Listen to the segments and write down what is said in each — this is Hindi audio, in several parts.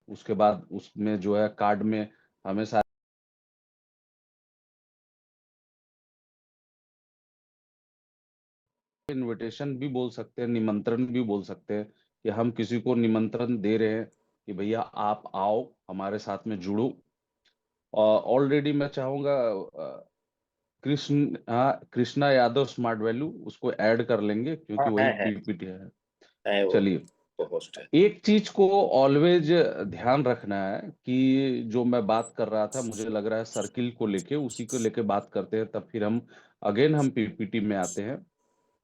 उसके बाद उसमें जो है कार्ड में हमें सारे इनविटेशन भी बोल सकते हैं, निमंत्रण भी बोल सकते हैं कि हम किसी को निमंत्रण दे रहे हैं कि भैया आप आओ, हमारे साथ में जुड़ो। ऑलरेडी मैं चाहूंगा कृष्णा यादव स्मार्ट वैल्यू उसको ऐड कर लेंगे क्योंकि हाँ वही है पीपीटी है। है वो चलिए, तो होस्ट है। एक चीज को ऑलवेज ध्यान रखना है कि जो मैं बात कर रहा था, मुझे लग रहा है सर्किल को लेके, उसी को लेके बात करते हैं, तब फिर हम अगेन हम पीपीटी में आते हैं।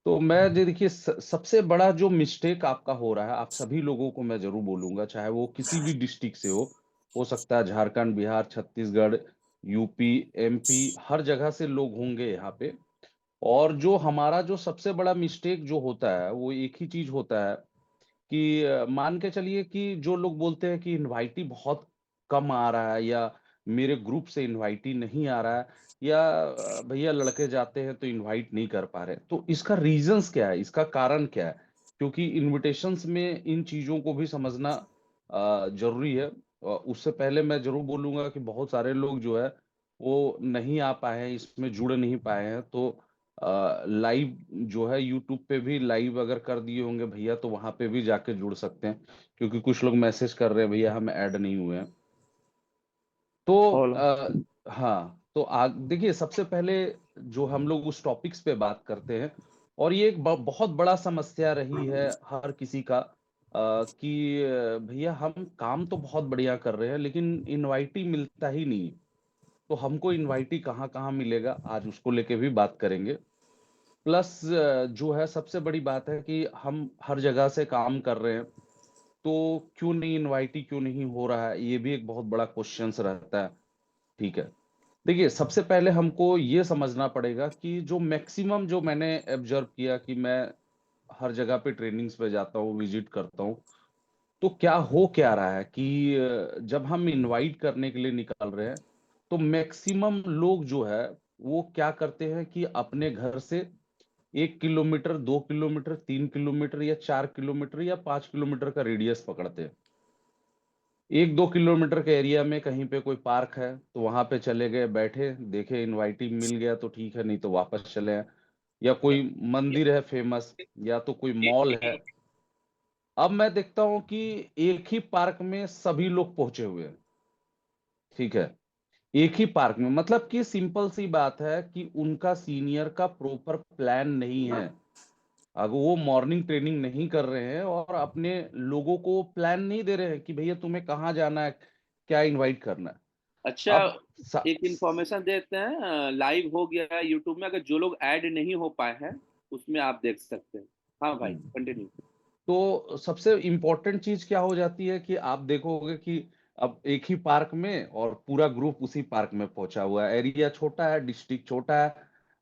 तो मैं ये देखिए, सबसे बड़ा जो मिस्टेक आपका हो रहा है, आप सभी लोगों को मैं जरूर बोलूंगा, चाहे वो किसी भी डिस्ट्रिक्ट से हो सकता है झारखंड, बिहार, छत्तीसगढ़, यूपी, एमपी, हर जगह से लोग होंगे यहाँ पे। और जो हमारा जो सबसे बड़ा मिस्टेक जो होता है वो एक ही चीज होता है कि मान के चलिए कि जो लोग बोलते हैं कि इनवाइटी बहुत कम आ रहा है, या मेरे ग्रुप से इनवाइटी नहीं आ रहा है, या भैया लड़के जाते हैं तो इनवाइट नहीं कर पा रहे, तो इसका रीजंस क्या है, इसका कारण क्या है? क्योंकि इनविटेशंस में इन चीजों को भी समझना जरूरी है। उससे पहले मैं जरूर बोलूंगा कि बहुत सारे लोग जो है वो नहीं आ पाए हैं, इसमें जुड़ नहीं पाए हैं, तो लाइव जो है यूट्यूब पे भी लाइव अगर कर दिए होंगे भैया तो वहां पे भी जाके जुड़ सकते हैं, क्योंकि कुछ लोग मैसेज कर रहे हैं भैया हम ऐड नहीं हुए हैं। तो फॉलो। हाँ, तो देखिए, सबसे पहले जो हम लोग उस टॉपिक्स पे बात करते हैं, और ये एक बहुत बड़ा समस्या रही है हर किसी का, कि भैया हम काम तो बहुत बढ़िया कर रहे हैं लेकिन इनवाइटी मिलता ही नहीं। तो हमको इनवाइटी कहाँ कहाँ मिलेगा, आज उसको लेके भी बात करेंगे। प्लस जो है सबसे बड़ी बात है कि हम हर जगह से काम कर रहे हैं, तो क्यों नहीं इनवाइटी क्यों नहीं हो रहा है, ये भी एक बहुत बड़ा क्वेश्चन रहता है। ठीक है, देखिए, सबसे पहले हमको ये समझना पड़ेगा कि जो मैक्सिमम जो मैंने ऑब्जर्व किया कि मैं हर जगह पे ट्रेनिंग्स पे जाता हूँ, विजिट करता हूँ, तो क्या रहा है कि जब हम इनवाइट करने के लिए निकल रहे हैं तो मैक्सिमम लोग जो है वो क्या करते हैं कि अपने घर से 1 किलोमीटर, 2 किलोमीटर, 3 किलोमीटर, या 4 किलोमीटर, या 5 किलोमीटर का रेडियस पकड़ते हैं। 1-2 किलोमीटर के एरिया में कहीं पे कोई पार्क है तो वहां पे चले गए, बैठे, देखे इनवाइटिंग मिल गया तो ठीक है, नहीं तो वापस चले आए। या कोई मंदिर है फेमस, या तो कोई मॉल है। अब मैं देखता हूँ कि एक ही पार्क में सभी लोग पहुंचे हुए हैं। ठीक है, एक ही पार्क में, मतलब कि सिंपल सी बात है कि उनका सीनियर का प्रॉपर प्लान नहीं है। अगर वो मॉर्निंग ट्रेनिंग नहीं कर रहे हैं और अपने लोगों को प्लान नहीं दे रहे हैं कि भैया तुम्हें कहाँ जाना है, क्या इनवाइट करना है। अच्छा, अब एक इंफॉर्मेशन देते हैं, लाइव हो गया है यूट्यूब में, अगर जो लोग ऐड नहीं हो पाए हैं उसमें आप देख सकते हैं। हाँ भाई, हम्म, कंटिन्यू। तो सबसे इम्पोर्टेंट चीज क्या हो जाती है कि आप देखोगे कि अब एक ही पार्क में और पूरा ग्रुप उसी पार्क में पहुंचा हुआ है, एरिया छोटा है, डिस्ट्रिक्ट छोटा है।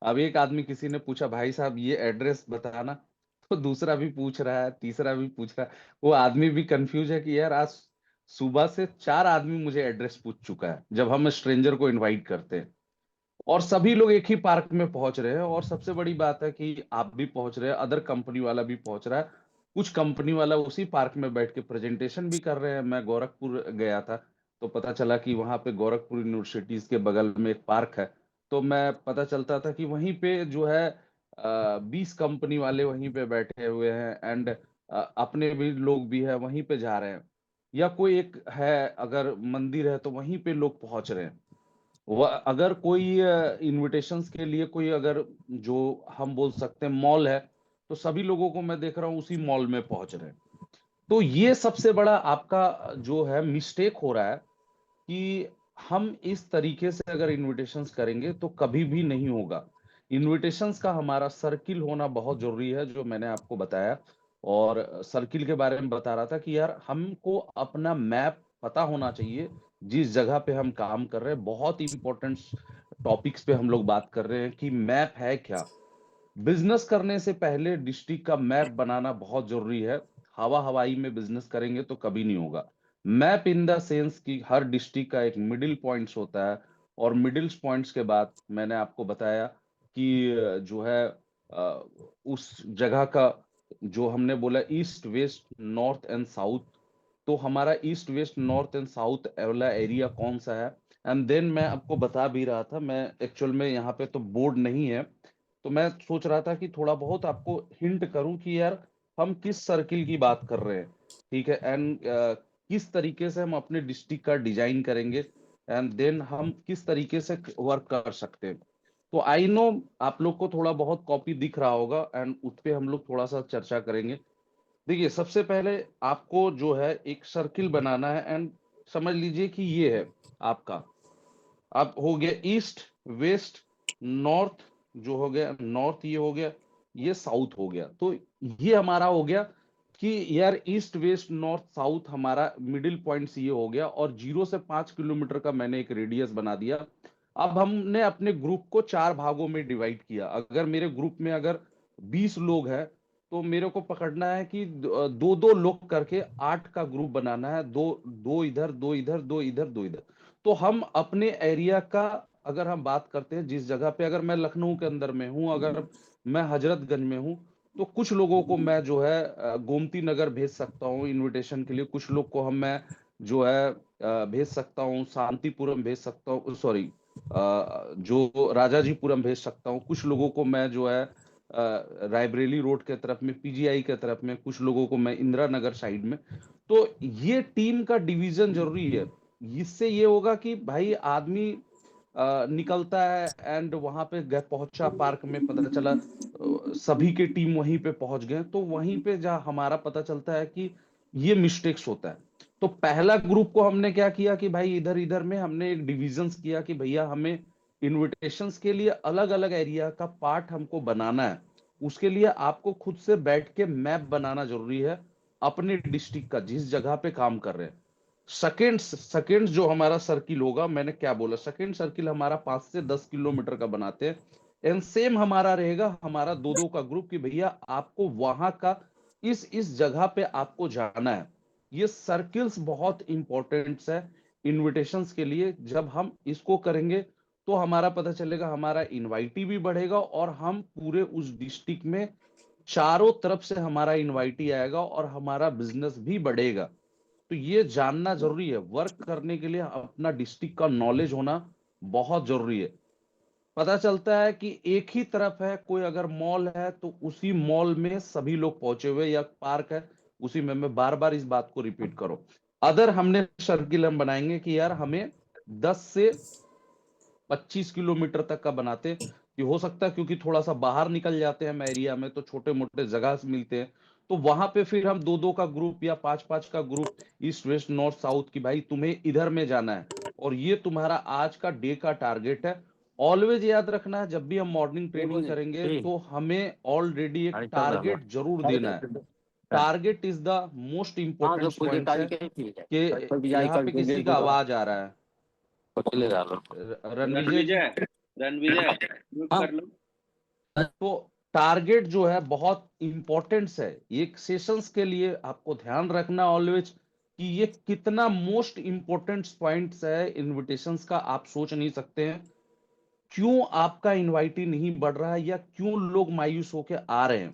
अब एक आदमी किसी ने पूछा भाई साहब ये एड्रेस बताना, तो दूसरा भी पूछ रहा है, तीसरा भी पूछ रहा है। वो आदमी भी कंफ्यूज है कि यार आज सुबह से 4 आदमी मुझे एड्रेस पूछ चुका है जब हम स्ट्रेंजर को इनवाइट करते हैं, और सभी लोग एक ही पार्क में पहुंच रहे हैं। और सबसे बड़ी बात है कि आप भी पहुंच रहे हैं, अदर कंपनी वाला भी पहुंच रहा है, कुछ कंपनी वाला उसी पार्क में बैठ के प्रेजेंटेशन भी कर रहे हैं। मैं गोरखपुर गया था तो पता चला कि वहां पे गोरखपुर यूनिवर्सिटीज के बगल में एक पार्क है, तो मैं पता चलता था कि वहीं पे जो है 20 कंपनी वाले वहीं पे बैठे हुए हैं, एंड अपने भी लोग भी है वहीं पे जा रहे हैं। या कोई एक है, अगर मंदिर है तो वहीं पे लोग पहुंच रहे हैं। वह अगर कोई इनविटेशंस के लिए कोई, अगर जो हम बोल सकते हैं मॉल है, तो सभी लोगों को मैं देख रहा हूँ उसी मॉल में पहुंच रहे हैं। तो ये सबसे बड़ा आपका जो है मिस्टेक हो रहा है कि हम इस तरीके से अगर इनविटेशंस करेंगे तो कभी भी नहीं होगा। इनविटेशंस का हमारा सर्किल होना बहुत जरूरी है, जो मैंने आपको बताया। और सर्किल के बारे में बता रहा था कि यार हमको अपना मैप पता होना चाहिए, जिस जगह पे हम काम कर रहे हैं। बहुत इंपॉर्टेंट टॉपिक्स पे हम लोग बात कर रहे हैं कि मैप है क्या। बिजनेस करने से पहले डिस्ट्रिक्ट का मैप बनाना बहुत जरूरी है। हवा हवाई में बिजनेस करेंगे तो कभी नहीं होगा। मैप इन द सेंस कि हर डिस्ट्रिक्ट का एक मिडिल पॉइंट्स होता है, और मिडिल पॉइंट्स के बाद मैंने आपको बताया कि जो है उस जगह का, जो हमने बोला east, west, north and south, तो हमारा east west north and south वाला एरिया कौन सा है। एंड देन मैं आपको बता भी रहा था, मैं एक्चुअल में यहाँ पे तो बोर्ड नहीं है, तो मैं सोच रहा था कि थोड़ा बहुत आपको हिंट करूं कि यार हम किस सर्किल की बात कर रहे हैं, ठीक है, एंड किस तरीके से हम अपने डिस्ट्रिक्ट का डिजाइन करेंगे, एंड देन हम किस तरीके से वर्क कर सकते हैं। तो आई नो आप लोग को थोड़ा बहुत कॉपी दिख रहा होगा, एंड उस पे हम लोग थोड़ा सा चर्चा करेंगे। देखिए, सबसे पहले आपको जो है एक सर्किल बनाना है, एंड समझ लीजिए कि ये है आपका, अब हो गया ईस्ट, वेस्ट, नॉर्थ, जो हो गया नॉर्थ, ये हो गया, ये साउथ हो गया। तो ये हमारा हो गया कि यार ईस्ट वेस्ट नॉर्थ साउथ हमारा मिडिल पॉइंट्स ये हो गया, और 0 से 5 किलोमीटर का मैंने एक रेडियस बना दिया। अब हमने अपने ग्रुप को 4 भागों में डिवाइड किया। अगर मेरे ग्रुप में अगर 20 लोग हैं, तो मेरे को पकड़ना है कि दो दो लोग करके 8 का ग्रुप बनाना है, दो दो इधर, दो इधर, दो इधर, दो इधर। तो हम अपने एरिया का अगर हम बात करते हैं, जिस जगह पे, अगर मैं लखनऊ के अंदर में हूं, अगर मैं हजरतगंज में हूं, तो कुछ लोगों को मैं जो है गोमती नगर भेज सकता हूँ इनविटेशन के लिए, कुछ लोग को हम मैं जो है भेज सकता हूँ शांतिपुरम, भेज सकता हूँ, सॉरी, जो राजाजीपुरम भेज सकता हूँ, कुछ लोगों को मैं जो है रायबरेली रोड के तरफ में, पीजीआई के तरफ में, कुछ लोगों को मैं इंदिरा नगर साइड में। तो ये टीम का डिवीजन जरूरी है। इससे ये होगा कि भाई आदमी निकलता है, एंड वहां पे पहुंचा पार्क में, पता चला सभी के टीम वहीं पे पहुंच गए, तो वहीं पे जहाँ हमारा पता चलता है कि ये मिस्टेक्स होता है। तो पहला ग्रुप को हमने क्या किया कि भाई इधर इधर में हमने एक डिविजन्स किया कि भैया हमें इनविटेशंस के लिए अलग अलग एरिया का पार्ट हमको बनाना है। उसके लिए आपको खुद से बैठ के मैप बनाना जरूरी है, अपने डिस्ट्रिक्ट का, जिस जगह पे काम कर रहे हैं। सेकेंड्स जो हमारा सर्किल होगा, मैंने क्या बोला, सेकेंड सर्किल हमारा 5 से 10 किलोमीटर का बनाते हैं। एंड सेम हमारा रहेगा, हमारा दो दो का ग्रुप, कि भैया आपको वहां का इस जगह पे आपको जाना है। ये सर्किल्स बहुत इंपॉर्टेंट है इनविटेशंस के लिए। जब हम इसको करेंगे, तो हमारा पता चलेगा, हमारा इनवाइटी भी बढ़ेगा, और हम पूरे उस डिस्ट्रिक्ट में चारों तरफ से हमारा इनवाइटी आएगा, और हमारा बिजनेस भी बढ़ेगा। तो ये जानना जरूरी है, वर्क करने के लिए अपना डिस्ट्रिक्ट का नॉलेज होना बहुत जरूरी है। पता चलता है कि एक ही तरफ है कोई, अगर मॉल है तो उसी मॉल में सभी लोग पहुंचे हुए, या पार्क है उसी में, मैं बार बार इस बात को रिपीट करो। अदर हमने सर्किल हम बनाएंगे कि यार हमें 10 से 25 किलोमीटर तक का बनाते, कि हो सकता है क्योंकि थोड़ा सा बाहर निकल जाते हैं हम एरिया में, तो छोटे मोटे जगह मिलते हैं, तो वहां पे फिर हम दो दो का ग्रुप या पांच पांच का group, east west north south, की भाई तुम्हें इधर में जाना है, और ये तुम्हारा आज का डे का टारगेट है। ऑलवेज याद रखना है, जब भी हम मॉर्निंग ट्रेनिंग करेंगे तो हमें ऑलरेडी एक टारगेट जरूर देना है। Target is the most important point है। कि यहाँ पे किसी का आवाज आ रहा है, रणविजय जी। रणविजय, रणविजय म्यूट कर लो। तो टारगेट जो है बहुत इंपॉर्टेंस है, एक सेशंस के लिए आपको ध्यान रखना ऑलवेज, कि ये कितना मोस्ट इंपॉर्टेंट पॉइंट्स है इनविटेशंस का, आप सोच नहीं सकते हैं। क्यों आपका इनवाइटी नहीं बढ़ रहा है, या क्यों लोग मायूस होकर आ रहे हैं,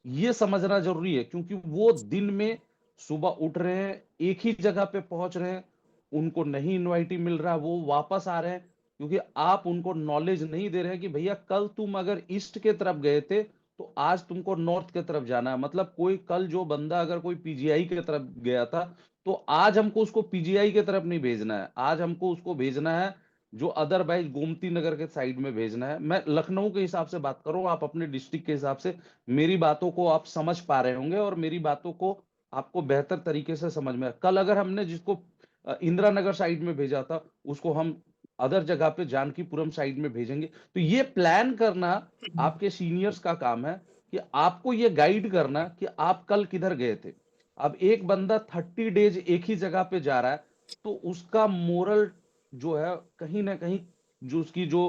ये समझना जरूरी है। क्योंकि वो दिन में सुबह उठ रहे हैं, एक ही जगह पे पहुंच रहे हैं, उनको नहीं इनवाइटी मिल रहा, वो वापस आ रहे हैं, क्योंकि आप उनको नॉलेज नहीं दे रहे हैं कि भैया कल तुम अगर ईस्ट के तरफ गए थे, तो आज तुमको नॉर्थ के तरफ जाना है। मतलब कोई कल जो बंदा अगर कोई पीजीआई के तरफ गया था, तो आज हमको उसको पीजीआई के तरफ नहीं भेजना है, आज हमको उसको भेजना है जो अदरवाइज गोमती नगर के साइड में भेजना है। मैं लखनऊ के हिसाब से बात कर रहा हूँ, आप अपने डिस्ट्रिक्ट के हिसाब से मेरी बातों को आप समझ पा रहे होंगे, और मेरी बातों को आपको बेहतर तरीके से समझ में, कल अगर हमने जिसको इंदिरा नगर साइड में भेजा था, उसको हम अदर जगह पे जानकीपुरम साइड में भेजेंगे। तो ये प्लान करना आपके सीनियर्स का काम है, कि आपको ये गाइड करना कि आप कल किधर गए थे। अब एक बंदा 30 डेज एक ही जगह पे जा रहा है, तो उसका मोरल जो है कहीं ना कहीं, जो उसकी जो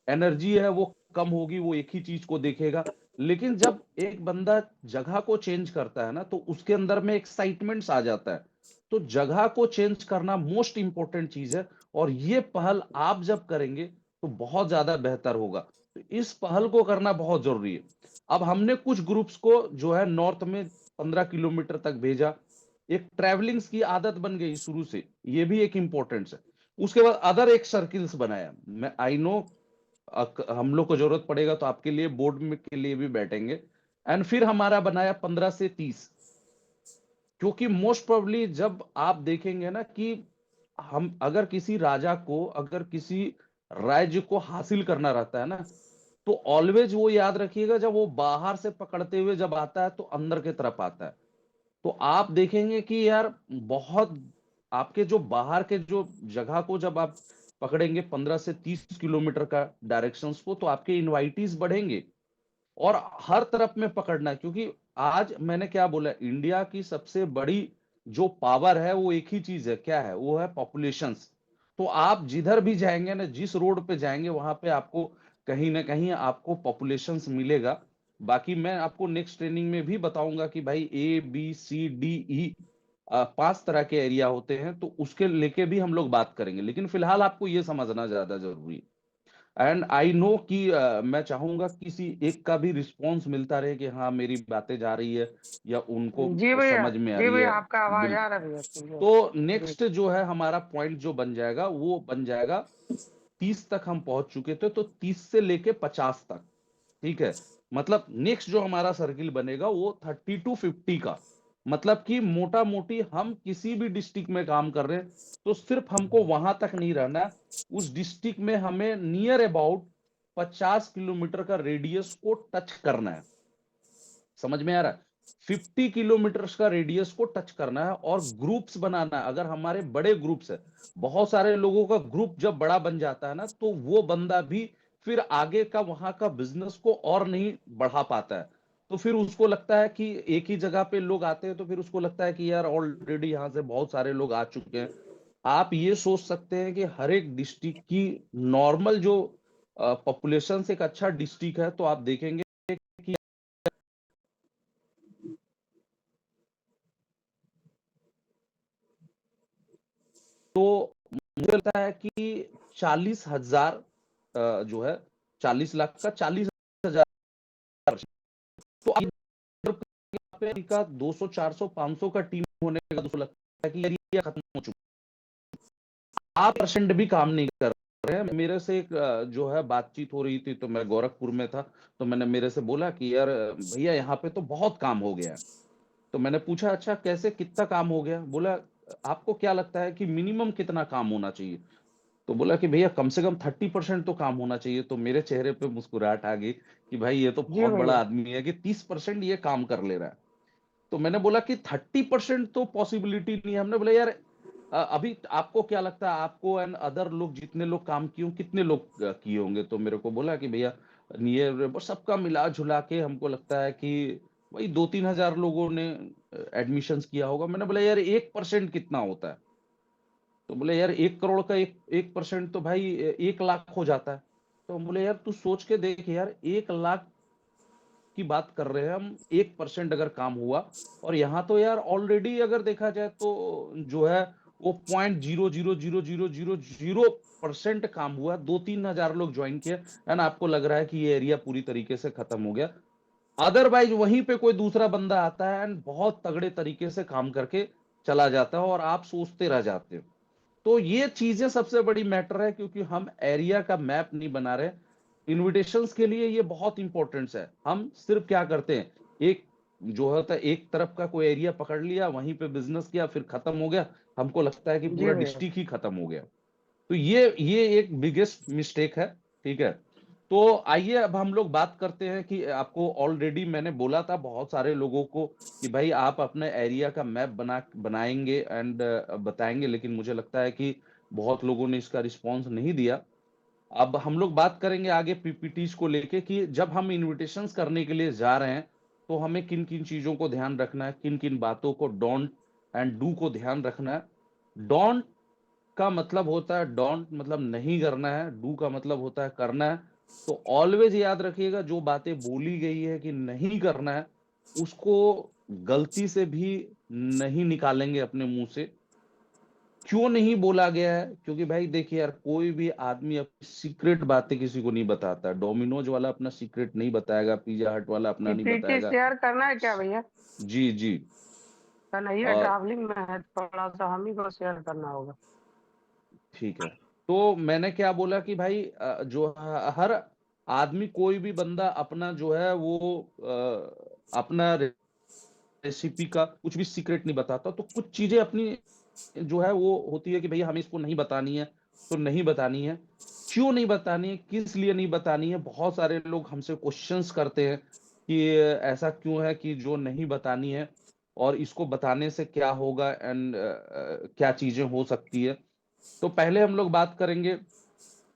एनर्जी है वो कम होगी, वो एक ही चीज को देखेगा। लेकिन जब एक बंदा जगह को चेंज करता है ना, तो उसके अंदर में एक्साइटमेंट्स आ जाता है। तो जगह को चेंज करना मोस्ट इंपॉर्टेंट चीज है, और ये पहल आप जब करेंगे तो बहुत ज्यादा बेहतर होगा। तो इस पहल को करना बहुत जरूरी है। अब हमने कुछ ग्रुप्स को जो है नॉर्थ में 15 किलोमीटर तक भेजा, एक ट्रैवलिंग की आदत बन गई शुरू से, ये भी एक इम्पोर्टेंस है। उसके बाद अदर एक सर्किल्स बनाया, मैं आई नो हम लोग को जरूरत पड़ेगा तो आपके लिए बोर्ड में के लिए भी बैठेंगे। एंड फिर हमारा बनाया 15 से 30, क्योंकि मोस्ट प्रोबेबली जब आप देखेंगे ना कि हम अगर किसी राजा को, अगर किसी राज्य को हासिल करना रहता है ना, तो ऑलवेज वो याद रखिएगा, जब वो बाहर से पकड़ते हुए जब आता है तो अंदर की तरफ आता है। तो आप देखेंगे कि यार बहुत आपके जो बाहर के जो जगह को जब आप पकड़ेंगे 15 से 30 किलोमीटर का डायरेक्शंस को, तो आपके इनवाइटीज बढ़ेंगे। और हर तरफ में पकड़ना है, क्योंकि आज मैंने क्या बोला, इंडिया की सबसे बड़ी जो पावर है वो एक ही चीज है, क्या है, वो है पॉपुलेशंस। तो आप जिधर भी जाएंगे ना, जिस रोड पे जाएंगे, वहां पे आपको कहीं ना कहीं आपको पॉपुलेशंस मिलेगा। बाकी मैं आपको नेक्स्ट ट्रेनिंग में भी बताऊंगा कि भाई ABCDE 5 तरह के एरिया होते हैं, तो उसके लेके भी हम लोग बात करेंगे, लेकिन फिलहाल आपको ये समझना ज्यादा जरूरी है। एंड आई नो कि मैं चाहूंगा किसी एक का भी रिस्पॉन्स मिलता रहे कि हाँ मेरी बातें जा रही है या उनको जी भैया, समझ में आ जी रही भैया, है। आपका आवाज बिल्कुल। आ रहा है भैया, जी तो जी। नेक्स्ट जो है हमारा पॉइंट जो बन जाएगा वो बन जाएगा, 30 तक हम पहुंच चुके थे, तो 30 से लेके 50 तक। ठीक है, मतलब नेक्स्ट जो हमारा सर्किल बनेगा वो 30 to 50 का। मतलब कि मोटा मोटी हम किसी भी डिस्ट्रिक्ट में काम कर रहे हैं, तो सिर्फ हमको वहां तक नहीं रहना है, उस डिस्ट्रिक्ट में हमें नियर अबाउट 50 किलोमीटर का रेडियस को टच करना है। समझ में आ रहा है? 50 किलोमीटर का रेडियस को टच करना है और ग्रुप्स बनाना है। अगर हमारे बड़े ग्रुप्स है, बहुत सारे लोगों का ग्रुप जब बड़ा बन जाता है ना, तो वो बंदा भी फिर आगे का वहां का बिजनेस को और नहीं बढ़ा पाता है। तो फिर उसको लगता है कि एक ही जगह पे लोग आते हैं, तो फिर उसको लगता है कि यार ऑलरेडी यहाँ से बहुत सारे लोग आ चुके हैं। आप ये सोच सकते हैं कि हर एक डिस्ट्रिक्ट की नॉर्मल जो पॉपुलेशन से एक अच्छा डिस्ट्रिक्ट है, तो आप देखेंगे कि तो मुझे लगता है कि 40,000 जो है, 40 लाख का 40,000। तो अब का 200 400 500 का टीम होने का तो लगता है कि यार ये खत्म हो चुका है। आप परसेंट भी काम नहीं कर रहे हैं। मेरे से एक जो है बातचीत हो रही थी, तो मैं गोरखपुर में था, तो मैंने मेरे से बोला कि यार भैया यहाँ पे तो बहुत काम हो गया है। तो मैंने पूछा अच्छा कैसे, कितना काम हो गया? बोला आपको क्या लगता है कि मिनिमम कितना काम होना चाहिए? तो बोला कि भैया कम से कम 30% तो काम होना चाहिए। तो मेरे चेहरे पे मुस्कुराहट आ गई कि भाई ये तो जी बहुत बड़ा भैया। आदमी है कि 30% ये काम कर ले रहा है। तो मैंने बोला कि 30% तो पॉसिबिलिटी नहीं है। हमने बोला यार अभी आपको क्या लगता है, आपको एंड अदर लोग जितने लोग काम किए कितने लोग किए होंगे? तो मेरे को बोला कि भैया नियर सबका मिला जुला के हमको लगता है कि वही 2-3 हजार लोगों ने एडमिशन किया होगा। मैंने बोला यार 1% कितना होता है? तो बोले यार 1 करोड़ का 1% तो भाई 1 लाख हो जाता है। तो हम बोले यार तू सोच के देख यार, 1 लाख की बात कर रहे हैं हम, 1% अगर काम हुआ, और यहाँ तो यार ऑलरेडी अगर देखा जाए तो जो है वो 0.00000% काम हुआ, 2-3 हजार लोग ज्वाइन किए, है ना? आपको लग रहा है कि ये एरिया पूरी तरीके से खत्म हो गया। अदरवाइज वहीं पे कोई दूसरा बंदा आता है एंड बहुत तगड़े तरीके से काम करके चला जाता है, और आप सोचते रह जाते हो। तो ये चीजें सबसे बड़ी मैटर है, क्योंकि हम एरिया का मैप नहीं बना रहे। इनविटेशंस के लिए ये बहुत इंपॉर्टेंट है। हम सिर्फ क्या करते हैं, एक जो होता है एक तरफ का कोई एरिया पकड़ लिया, वहीं पे बिजनेस किया, फिर खत्म हो गया। हमको लगता है कि जी पूरा भैया। डिस्ट्रिक्ट ही खत्म हो गया। तो ये एक बिगेस्ट मिस्टेक है। ठीक है, तो आइए अब हम लोग बात करते हैं कि आपको ऑलरेडी मैंने बोला था बहुत सारे लोगों को कि भाई आप अपने एरिया का मैप बनाएंगे एंड बताएंगे, लेकिन मुझे लगता है कि बहुत लोगों ने इसका रिस्पांस नहीं दिया। अब हम लोग बात करेंगे आगे पीपीटीज को लेके कि जब हम इनविटेशंस करने के लिए जा रहे हैं, तो हमें किन किन चीजों को ध्यान रखना है, किन किन बातों को डोंट एंड डू को ध्यान रखना है। डोंट का मतलब होता है, डोंट मतलब नहीं करना है, डू का मतलब होता है करना है। तो ऑलवेज याद रखिएगा, जो बातें बोली गई है कि नहीं करना है, उसको गलती से भी नहीं निकालेंगे अपने मुंह से। क्यों नहीं बोला गया है? क्योंकि भाई देखिए यार, कोई भी आदमी अपनी सीक्रेट बातें किसी को नहीं बताता। डोमिनोज वाला अपना सीक्रेट नहीं बताएगा, पिज्जा हट वाला अपना नहीं पीपीटी बताएगा। शेयर करना है क्या भैया? जी जी। ऐसा नहीं है, और ट्रैवलिंग में है, थोड़ा सा हम ही को शेयर करना होगा। ठीक है, तो मैंने क्या बोला कि भाई जो हर आदमी, कोई भी बंदा अपना जो है वो अपना रेसिपी का कुछ भी सीक्रेट नहीं बताता, तो कुछ चीजें अपनी जो है वो होती है कि भैया हमें इसको नहीं बतानी है, तो नहीं बतानी है। क्यों नहीं बतानी है, किस लिए नहीं बतानी है, बहुत सारे लोग हमसे क्वेश्चंस करते हैं कि ऐसा क्यों है कि जो नहीं बतानी है, और इसको बताने से क्या होगा, एंड क्या चीजें हो सकती है। तो पहले हम लोग बात करेंगे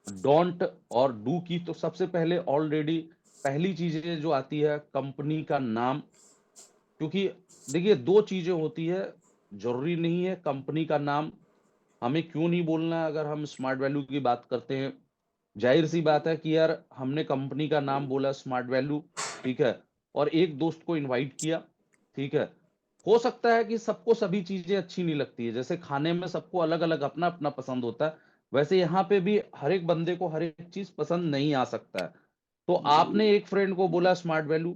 डोंट और डू की। तो सबसे पहले ऑलरेडी पहली चीजें जो आती है, कंपनी का नाम। क्योंकि देखिए, दो चीजें होती है, जरूरी नहीं है कंपनी का नाम हमें क्यों नहीं बोलना है। अगर हम स्मार्ट वैल्यू की बात करते हैं, जाहिर सी बात है कि यार हमने कंपनी का नाम बोला स्मार्ट वैल्यू, ठीक है, और एक दोस्त को इनवाइट किया, ठीक है। हो सकता है कि सबको सभी चीजें अच्छी नहीं लगती है, जैसे खाने में सबको अलग अलग अपना अपना पसंद होता है, वैसे यहाँ पे भी हर एक बंदे को हर एक चीज पसंद नहीं आ सकता है। तो आपने एक फ्रेंड को बोला स्मार्ट वैल्यू,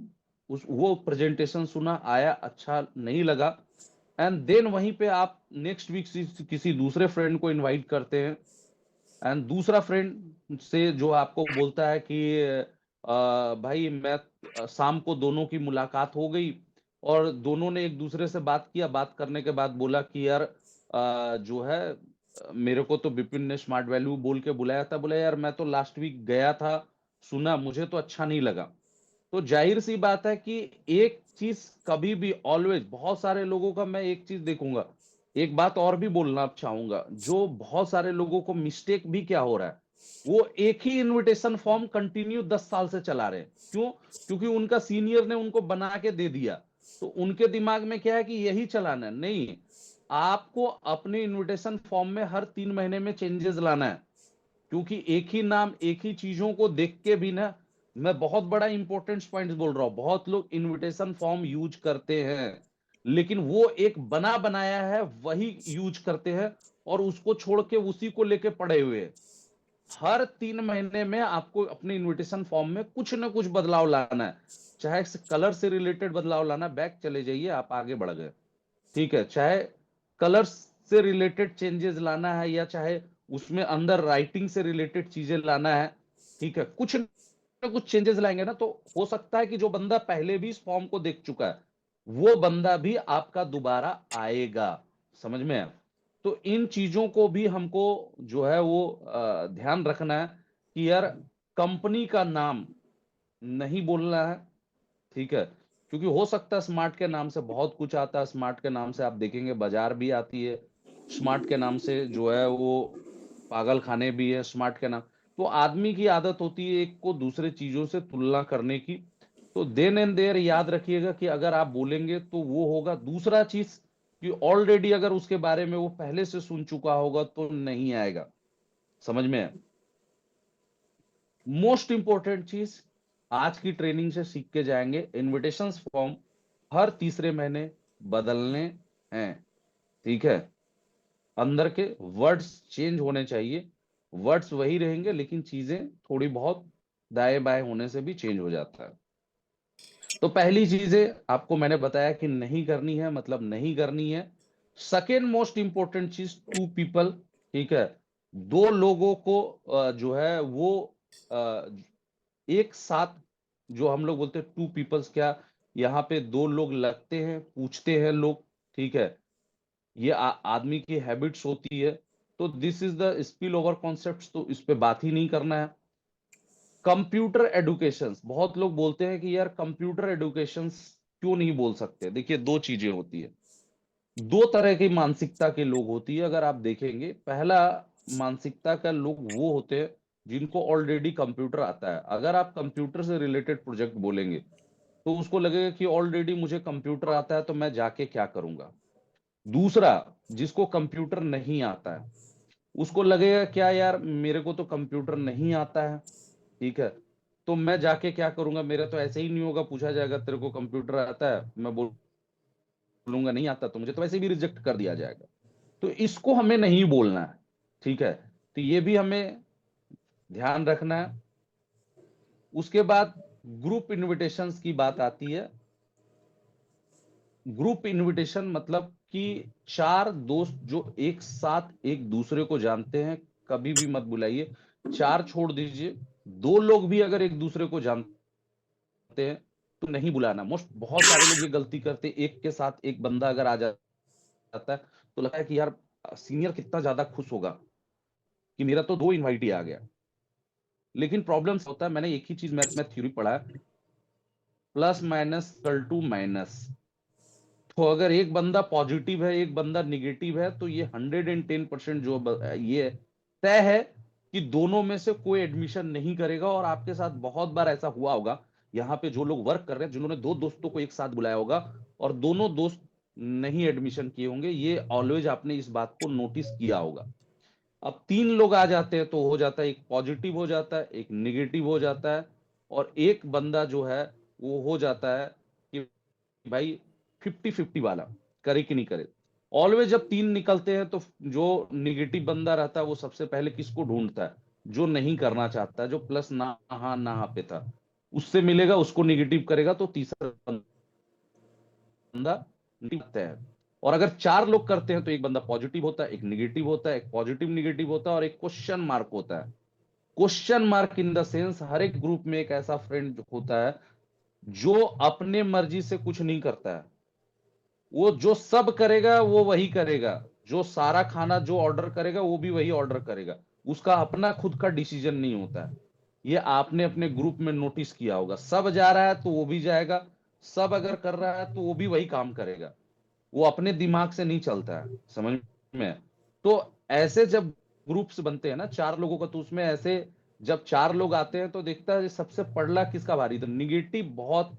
उस वो प्रेजेंटेशन सुना, आया, अच्छा नहीं लगा, एंड देन वहीं पे आप नेक्स्ट वीक किसी दूसरे फ्रेंड को इनवाइट करते हैं, एंड दूसरा फ्रेंड से जो आपको बोलता है कि भाई मैं शाम को दोनों की मुलाकात हो गई, और दोनों ने एक दूसरे से बात किया, बात करने के बाद बोला कि यार जो है मेरे को तो विपिन ने स्मार्ट वैल्यू बोल के बुलाया था, बोला यार मैं तो लास्ट वीक गया था, सुना, मुझे तो अच्छा नहीं लगा। तो जाहिर सी बात है कि एक चीज कभी भी ऑलवेज, बहुत सारे लोगों का मैं एक चीज देखूंगा, एक बात और भी बोलना चाहूंगा, जो बहुत सारे लोगों को मिस्टेक भी क्या हो रहा है, वो एक ही इनविटेशन फॉर्म कंटिन्यू 10 साल से चला रहे हैं। क्यों? क्योंकि उनका सीनियर ने उनको बना के दे दिया, तो उनके दिमाग में क्या है कि यही चलाना है। नहीं, आपको अपने इनविटेशन फॉर्म में हर 3 महीने में चेंजेस लाना है। क्योंकि एक ही नाम, एक ही चीजों को देख के भी ना, मैं बहुत बड़ा इंपॉर्टेंट पॉइंट बोल रहा हूं, बहुत लोग इनविटेशन फॉर्म यूज करते हैं, लेकिन वो एक बना बनाया है वही यूज करते हैं, और उसको छोड़ के उसी को लेके पड़े हुए हैं। हर 3 महीने में आपको अपने इनविटेशन फॉर्म में कुछ ना कुछ बदलाव लाना है, चाहे कलर से रिलेटेड बदलाव लाना, बैक चले जाइए, आप आगे बढ़ गए, ठीक है, चाहे कलर्स से रिलेटेड चेंजेस लाना है, या चाहे उसमें अंदर राइटिंग से रिलेटेड चीजें लाना है, ठीक है, कुछ ना कुछ चेंजेस लाएंगे ना, तो हो सकता है कि जो बंदा पहले भी इस फॉर्म को देख चुका है, वो बंदा भी आपका दोबारा आएगा। समझ में है? तो इन चीजों को भी हमको जो है वो ध्यान रखना है कि यार कंपनी का नाम नहीं बोलना है, ठीक है। क्योंकि हो सकता है स्मार्ट के नाम से बहुत कुछ आता है, स्मार्ट के नाम से आप देखेंगे बाजार भी आती है, स्मार्ट के नाम से जो है वो पागल खाने भी है, स्मार्ट के नाम। तो आदमी की आदत होती है एक को दूसरे चीजों से तुलना करने की। तो देन एंड देयर याद रखिएगा कि अगर आप बोलेंगे तो वो होगा। दूसरा चीज कि ऑलरेडी अगर उसके बारे में वो पहले से सुन चुका होगा तो नहीं आएगा। समझ में है? मोस्ट इंपॉर्टेंट चीज आज की ट्रेनिंग से सीख के जाएंगे, इनविटेशन फॉर्म हर 3 महीने बदलने हैं, ठीक है। अंदर के वर्ड्स चेंज होने चाहिए, वर्ड्स वही रहेंगे लेकिन चीजें थोड़ी बहुत दाएं बाएं होने से भी चेंज हो जाता है। तो पहली चीजें आपको मैंने बताया कि नहीं करनी है, मतलब नहीं करनी है। सेकेंड मोस्ट इंपॉर्टेंट चीज, टू पीपल, ठीक है, दो लोगों को जो है वो अ, एक साथ, जो हम लोग बोलते हैं टू पीपल्स, क्या यहाँ पे दो लोग लगते हैं, पूछते हैं लोग, ठीक है, ये आदमी की हैबिट्स होती है। तो this is the spill over concept, तो इस पे बात ही नहीं करना है। कंप्यूटर एडुकेशन, बहुत लोग बोलते हैं कि यार कंप्यूटर एडुकेशन क्यों नहीं बोल सकते। देखिए, दो चीजें होती है, दो तरह की मानसिकता के लोग होती है। अगर आप देखेंगे, पहला मानसिकता का लोग वो होते हैं जिनको ऑलरेडी कंप्यूटर आता है। अगर आप कंप्यूटर से रिलेटेड प्रोजेक्ट बोलेंगे तो उसको लगेगा कि ऑलरेडी मुझे कंप्यूटर आता है तो मैं जाके क्या करूंगा। दूसरा, जिसको कंप्यूटर नहीं आता है, उसको लगेगा क्या यार मेरे को तो कंप्यूटर नहीं आता है, ठीक है, तो मैं जाके क्या करूंगा, मेरा तो ऐसे ही नहीं होगा, पूछा जाएगा तेरे को कंप्यूटर आता है, मैं बोलूंगा नहीं आता, तो मुझे तो वैसे भी रिजेक्ट कर दिया जाएगा। तो इसको हमें नहीं बोलना है, ठीक है। तो ये भी हमें ध्यान रखना है। उसके बाद ग्रुप इनविटेशंस की बात आती है। ग्रुप इनविटेशन मतलब कि 4 दोस्त जो एक साथ एक दूसरे को जानते हैं, कभी भी मत बुलाइए। 4 छोड़ दीजिए, 2 लोग भी अगर एक दूसरे को जानते हैं तो नहीं बुलाना। बहुत सारे लोग ये गलती करते हैं, एक के साथ एक बंदा अगर आ जाता है तो लगता है कि यार सीनियर कितना ज्यादा खुश होगा कि मेरा तो 2 इनवाइट ही आ गया। लेकिन प्रॉब्लम होता है, मैंने एक ही चीज मैथ में थ्योरी पढ़ा है, plus minus equal to minus. तो अगर एक बंदा पॉजिटिव है एक बंदा निगेटिव है तो ये 110% जो ये तय है कि दोनों में से कोई एडमिशन नहीं करेगा। और आपके साथ बहुत बार ऐसा हुआ होगा, यहाँ पे जो लोग वर्क कर रहे हैं, जिन्होंने 2 दोस्तों को एक साथ बुलाया होगा और दोनों दोस्त नहीं एडमिशन किए होंगे, ये ऑलवेज आपने इस बात को नोटिस किया होगा। अब 3 लोग आ जाते हैं तो हो जाता है, एक पॉजिटिव हो जाता है एक निगेटिव हो जाता है, और एक बंदा जो है वो हो जाता है कि भाई 50-50 वाला, करे कि नहीं करे। ऑलवेज जब 3 निकलते हैं तो जो निगेटिव बंदा रहता है वो सबसे पहले किसको ढूंढता है? जो नहीं करना चाहता है, जो प्लस ना हाँ ना हाँ पे था, उससे मिलेगा, उसको निगेटिव करेगा, तो तीसरा बंदा निकलता है। और अगर 4 लोग करते हैं तो एक बंदा पॉजिटिव होता है एक निगेटिव होता है, एक पॉजिटिव निगेटिव होता है और एक क्वेश्चन मार्क होता है। Question mark in the sense, हर एक ग्रुप में एक ऐसा फ्रेंड होता है जो अपने मर्जी से कुछ नहीं करता है। वो जो सब करेगा वो वही करेगा, जो सारा खाना जो ऑर्डर करेगा वो भी वही ऑर्डर करेगा, उसका अपना खुद का डिसीजन नहीं होता है। ये आपने अपने ग्रुप में नोटिस किया होगा, सब जा रहा है तो वो भी जाएगा, सब अगर कर रहा है तो वो भी वही काम करेगा, वो अपने दिमाग से नहीं चलता है। समझ में? तो ऐसे जब ग्रुप्स बनते हैं ना 4 लोगों का, तो उसमें ऐसे जब 4 लोग आते हैं तो देखता है सबसे पड़ला किसका भारी, तो निगेटिव बहुत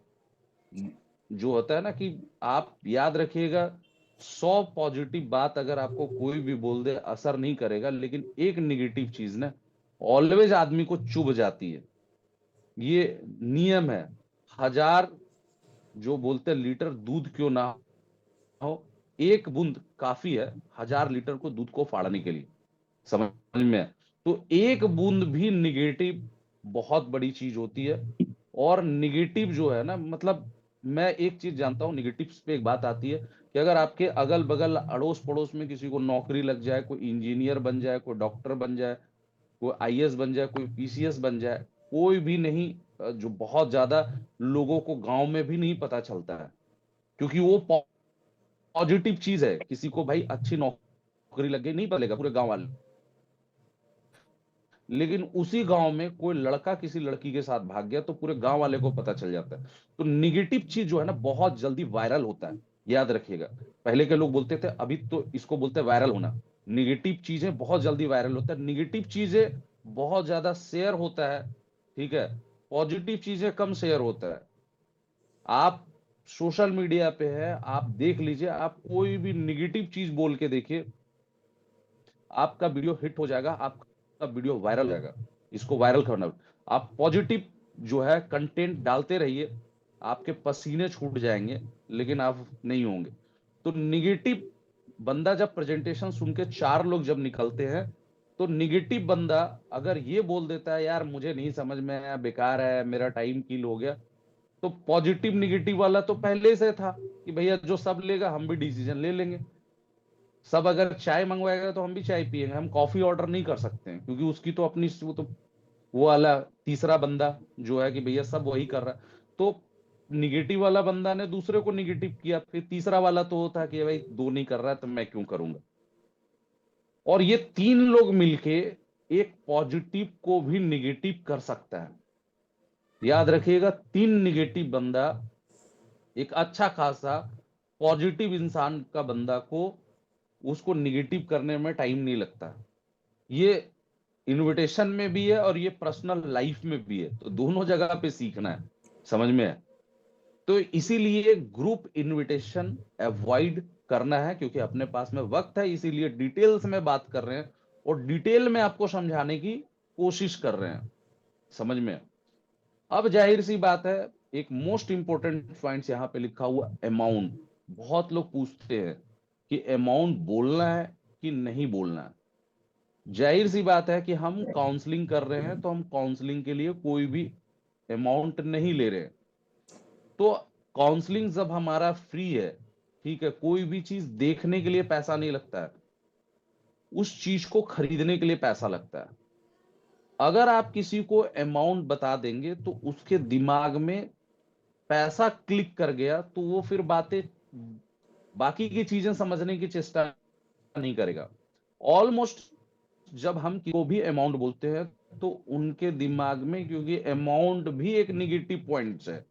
जो होता है ना कि आप याद रखिएगा, 100 पॉजिटिव बात अगर आपको कोई भी बोल दे असर नहीं करेगा, लेकिन एक निगेटिव चीज ना ऑलवेज आदमी को चुभ जाती है। ये नियम है। 1000 जो बोलते हैं लीटर दूध क्यों ना हो, एक बूंद काफी है 1000 लीटर को दूध को फाड़ने के लिए। समझ में है? तो एक बूंद भी निगेटिव बहुत बड़ी चीज होती है। और निगेटिव जो है ना, मतलब मैं एक चीज जानता हूं, निगेटिव पे एक बात आती है कि अगर आपके अगल बगल अड़ोस पड़ोस में किसी को नौकरी लग जाए, कोई इंजीनियर बन जाए, कोई डॉक्टर बन जाए, कोई आईएएस बन जाए, कोई पीसीएस बन जाए, कोई भी नहीं, जो बहुत ज्यादा लोगों को गांव में भी नहीं पता चलता है, क्योंकि वो पॉजिटिव चीज है। किसी को भाई अच्छी नौकरी लग गई नहीं पड़ेगा पूरे गांव वाले, लेकिन उसी गांव में कोई लड़का किसी लड़की के साथ भाग गया तो पूरे गांव वाले को पता चल जाता है। तो निगेटिव चीज जो है ना बहुत जल्दी वायरल होता है, याद रखिएगा। पहले के लोग बोलते थे, अभी तो इसको बोलते हैं वायरल होना। निगेटिव चीजें बहुत जल्दी वायरल होता है, निगेटिव चीजें बहुत ज्यादा शेयर होता है, ठीक है। पॉजिटिव चीजें कम शेयर होता है। आप सोशल मीडिया पे है, आप देख लीजिए, आप कोई भी निगेटिव चीज बोल के देखिए, आपका वीडियो हिट हो जाएगा, आपका वीडियो वायरल हो जाएगा। इसको वायरल करना, आप पॉजिटिव जो है कंटेंट डालते रहिए, आपके पसीने छूट जाएंगे लेकिन आप नहीं होंगे। तो निगेटिव बंदा जब प्रेजेंटेशन सुन के 4 लोग जब निकलते हैं, तो निगेटिव बंदा अगर ये बोल देता है यार मुझे नहीं समझ में आया, बेकार है, मेरा टाइम किल हो गया, तो पॉजिटिव निगेटिव वाला तो पहले से था कि भैया जो सब लेगा हम भी डिसीजन ले लेंगे। सब अगर चाय मंगवाएगा तो हम भी चाय पियेंगे, हम कॉफी ऑर्डर नहीं कर सकते हैं क्योंकि उसकी तो अपनी वो तो वो वाला तीसरा बंदा जो है कि भैया सब वही कर रहा है। तो निगेटिव वाला बंदा ने दूसरे को निगेटिव किया, फिर तीसरा वाला तो होता कि भाई 2 नहीं कर रहा है तो मैं क्यों करूंगा। और ये 3 लोग मिलके एक पॉजिटिव को भी निगेटिव कर सकता है। याद रखिएगा, 3 निगेटिव बंदा एक अच्छा खासा पॉजिटिव इंसान का बंदा को उसको निगेटिव करने में टाइम नहीं लगता। ये इनविटेशन में भी है और ये पर्सनल लाइफ में भी है, तो दोनों जगह पे सीखना है। समझ में है? तो इसीलिए ग्रुप इनविटेशन अवॉइड करना है, क्योंकि अपने पास में वक्त है, इसीलिए डिटेल्स में बात कर रहे हैं और डिटेल में आपको समझाने की कोशिश कर रहे हैं। समझ में? अब जाहिर सी बात है, एक मोस्ट इंपोर्टेंट पॉइंट यहां पे लिखा हुआ अमाउंट। बहुत लोग पूछते हैं कि अमाउंट बोलना है कि नहीं बोलना है। जाहिर सी बात है कि हम काउंसलिंग कर रहे हैं तो हम काउंसलिंग के लिए कोई भी अमाउंट नहीं ले रहे हैं। तो काउंसलिंग जब हमारा फ्री है ठीक है, कोई भी चीज देखने के लिए पैसा नहीं लगता है, उस चीज को खरीदने के लिए पैसा लगता है। अगर आप किसी को अमाउंट बता देंगे तो उसके दिमाग में पैसा क्लिक कर गया, तो वो फिर बातें, बाकी की चीजें समझने की चेष्टा नहीं करेगा। ऑलमोस्ट जब हम को भी अमाउंट बोलते हैं तो उनके दिमाग में, क्योंकि अमाउंट भी एक निगेटिव पॉइंट है